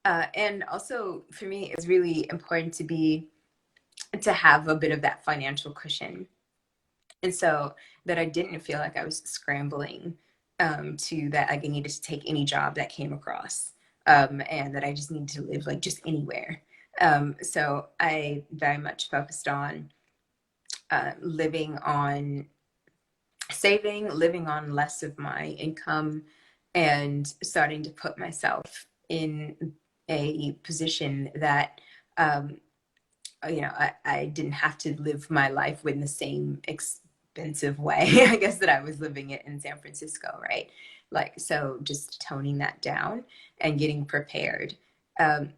and also for me, it's really important to have a bit of that financial cushion. And so that I didn't feel like I was scrambling to that I needed to take any job that came across, and that I just needed to live like just anywhere. So I very much focused on living on saving, living on less of my income, and starting to put myself in a position that um, I didn't have to live my life in the same expensive way, I guess, that I was living it in San Francisco, right? Like, so just toning that down and getting prepared. Um,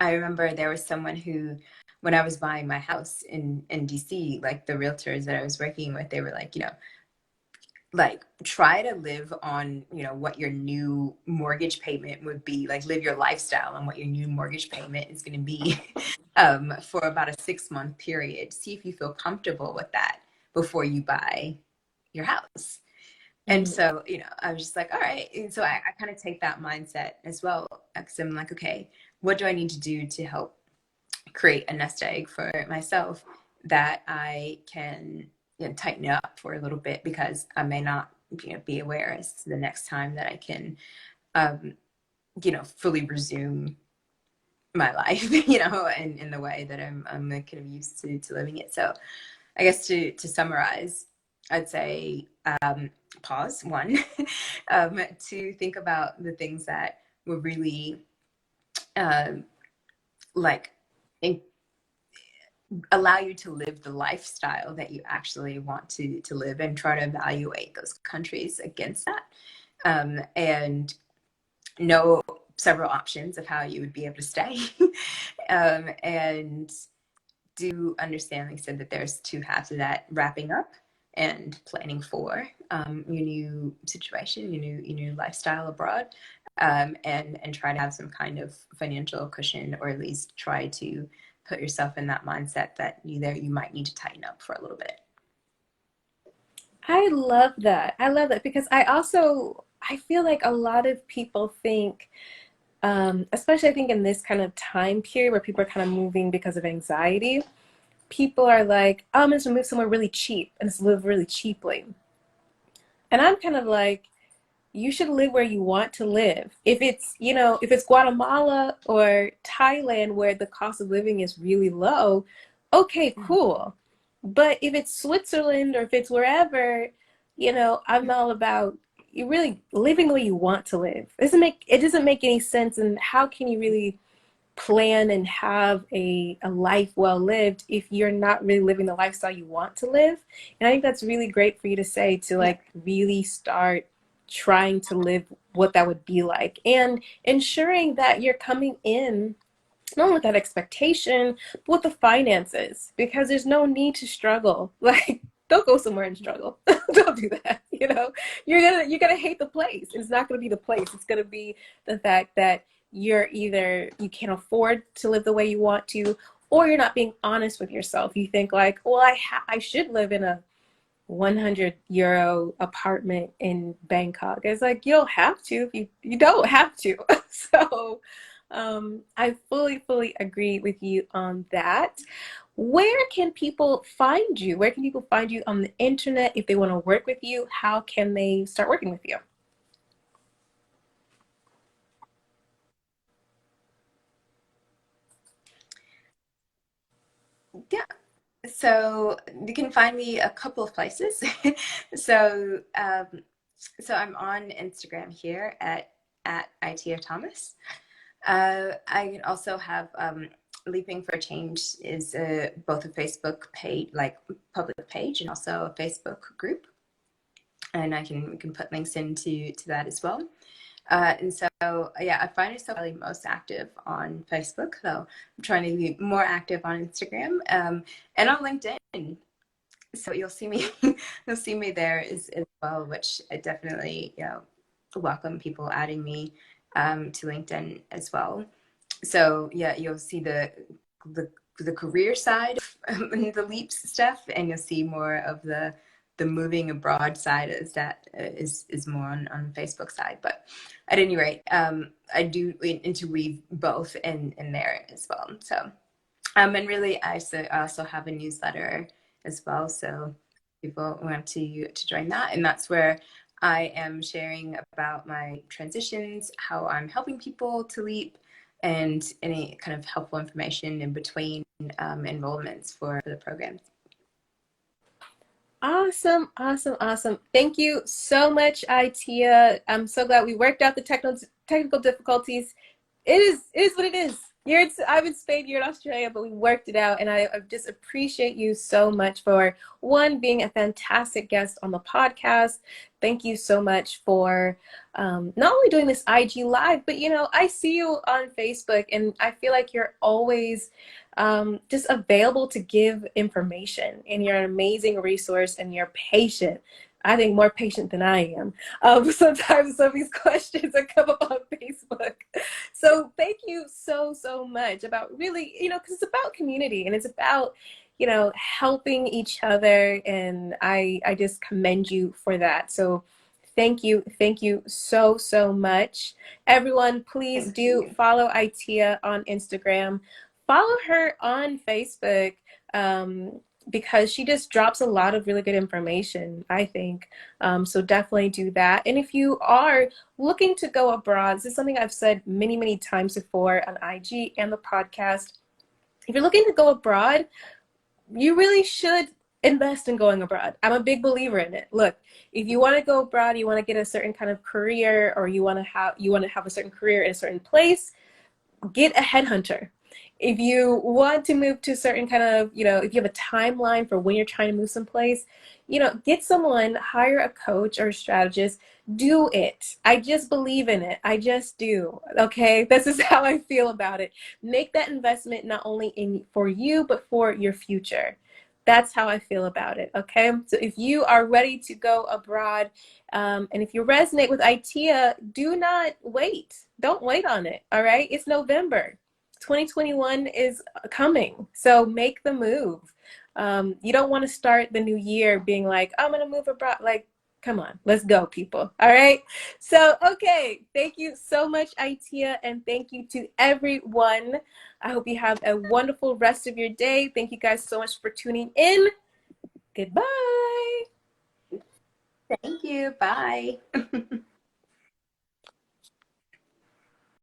I remember there was someone who, when I was buying my house in DC, like the realtors that I was working with, they were like, like try to live on what your new mortgage payment would be, like live your lifestyle on what your new mortgage payment is going to be for about a 6-month period. See if you feel comfortable with that before you buy your house. And Mm. so I was just like, all right. And so I kind of take that mindset as well, because I'm like, okay, what do I need to do to help create a nest egg for myself that I can tighten up for a little bit, because I may not be aware as to the next time that I can um, fully resume my life, and in the way that I'm kind of used to living it. So I guess to summarize, I'd say pause one, to think about the things that will really um, like allow you to live the lifestyle that you actually want to live, and try to evaluate those countries against that, and know several options of how you would be able to stay. And do understand, like I said, that there's two halves of that: wrapping up and planning for your new situation, your new lifestyle abroad, and try to have some kind of financial cushion, or at least try to put yourself in that mindset that you might need to tighten up for a little bit. I love that. I love that because I feel like a lot of people think, especially I think in this kind of time period where people are kind of moving because of anxiety, people are like, oh, I'm just gonna move somewhere really cheap and just live really cheaply. And I'm kind of like, you should live where you want to live. If it's Guatemala or Thailand where the cost of living is really low, okay, cool. But if it's Switzerland or if it's wherever, I'm all about you really living the way you want to live. It doesn't make any sense, and how can you really plan and have a life well lived if you're not really living the lifestyle you want to live? And I think that's really great for you to say, to Yeah, like really start trying to live what that would be like, and ensuring that you're coming in not only with that expectation, but with the finances, because there's no need to struggle. Like, don't go somewhere and struggle. Don't do that. You're gonna hate the place. It's not gonna be the place. It's gonna be the fact that you're either you can't afford to live the way you want to, or you're not being honest with yourself. You think like, well, I should live in a 100 euro apartment in Bangkok. It's like you don't have to if you don't have to. So I fully agree with you on that. Where can people find you? Where can people find you on the internet if they want to work with you? How can they start working with you? yeah. So you can find me a couple of places. so so I'm on Instagram here at ITO Thomas. I can also have Leaping for Change is both a Facebook page, like public page, and also a Facebook group, and we can put links into that as well. And so, yeah, I find myself really most active on Facebook, though I'm trying to be more active on Instagram, and on LinkedIn. So you'll see me, you'll see me there as well, which I definitely, welcome people adding me to LinkedIn as well. So yeah, you'll see the the career side of the leaps stuff, and you'll see more of the moving abroad side is more on Facebook side. But at any rate, I do interweave both in there as well. So and really, I also have a newsletter as well, so people want to join that, and that's where I am sharing about my transitions, how I'm helping people to leap, and any kind of helpful information in between enrollments for the programs. Awesome, awesome, awesome. Thank you so much, Itia. I'm so glad we worked out the technical difficulties. It is what it is. I'm in Spain, you're in Australia, but we worked it out, and I just appreciate you so much for one being a fantastic guest on the podcast. Thank you so much for not only doing this IG live, but I see you on Facebook, and I feel like you're always just available to give information, and you're an amazing resource, and you're patient. I think more patient than I am. Sometimes some of these questions that come up on Facebook. So thank you so, so much about really, because it's about community, and it's about, helping each other. And I just commend you for that. So thank you so, so much. Everyone, please Thank do you. follow Itia on Instagram. Follow her on Facebook. Because she just drops a lot of really good information, I think. So definitely do that. And if you are looking to go abroad, this is something I've said many, many times before on IG and the podcast. If you're looking to go abroad, you really should invest in going abroad. I'm a big believer in it. Look, if you want to go abroad, you want to get a certain kind of career, or you want to have a certain career in a certain place, get a headhunter. If you want to move to a certain kind of, if you have a timeline for when you're trying to move someplace, get someone, hire a coach or a strategist, do it. I just believe in it. I just do. Okay. This is how I feel about it. Make that investment not only in for you, but for your future. That's how I feel about it. Okay. So if you are ready to go abroad, and if you resonate with ITEA, do not wait. Don't wait on it. All right. It's November. 2021 is coming. So make the move. You don't want to start the new year being like, I'm going to move abroad. Like, come on, let's go, people. All right. So, okay. Thank you so much, ITEA. And thank you to everyone. I hope you have a wonderful rest of your day. Thank you guys so much for tuning in. Goodbye. Thank you. Bye.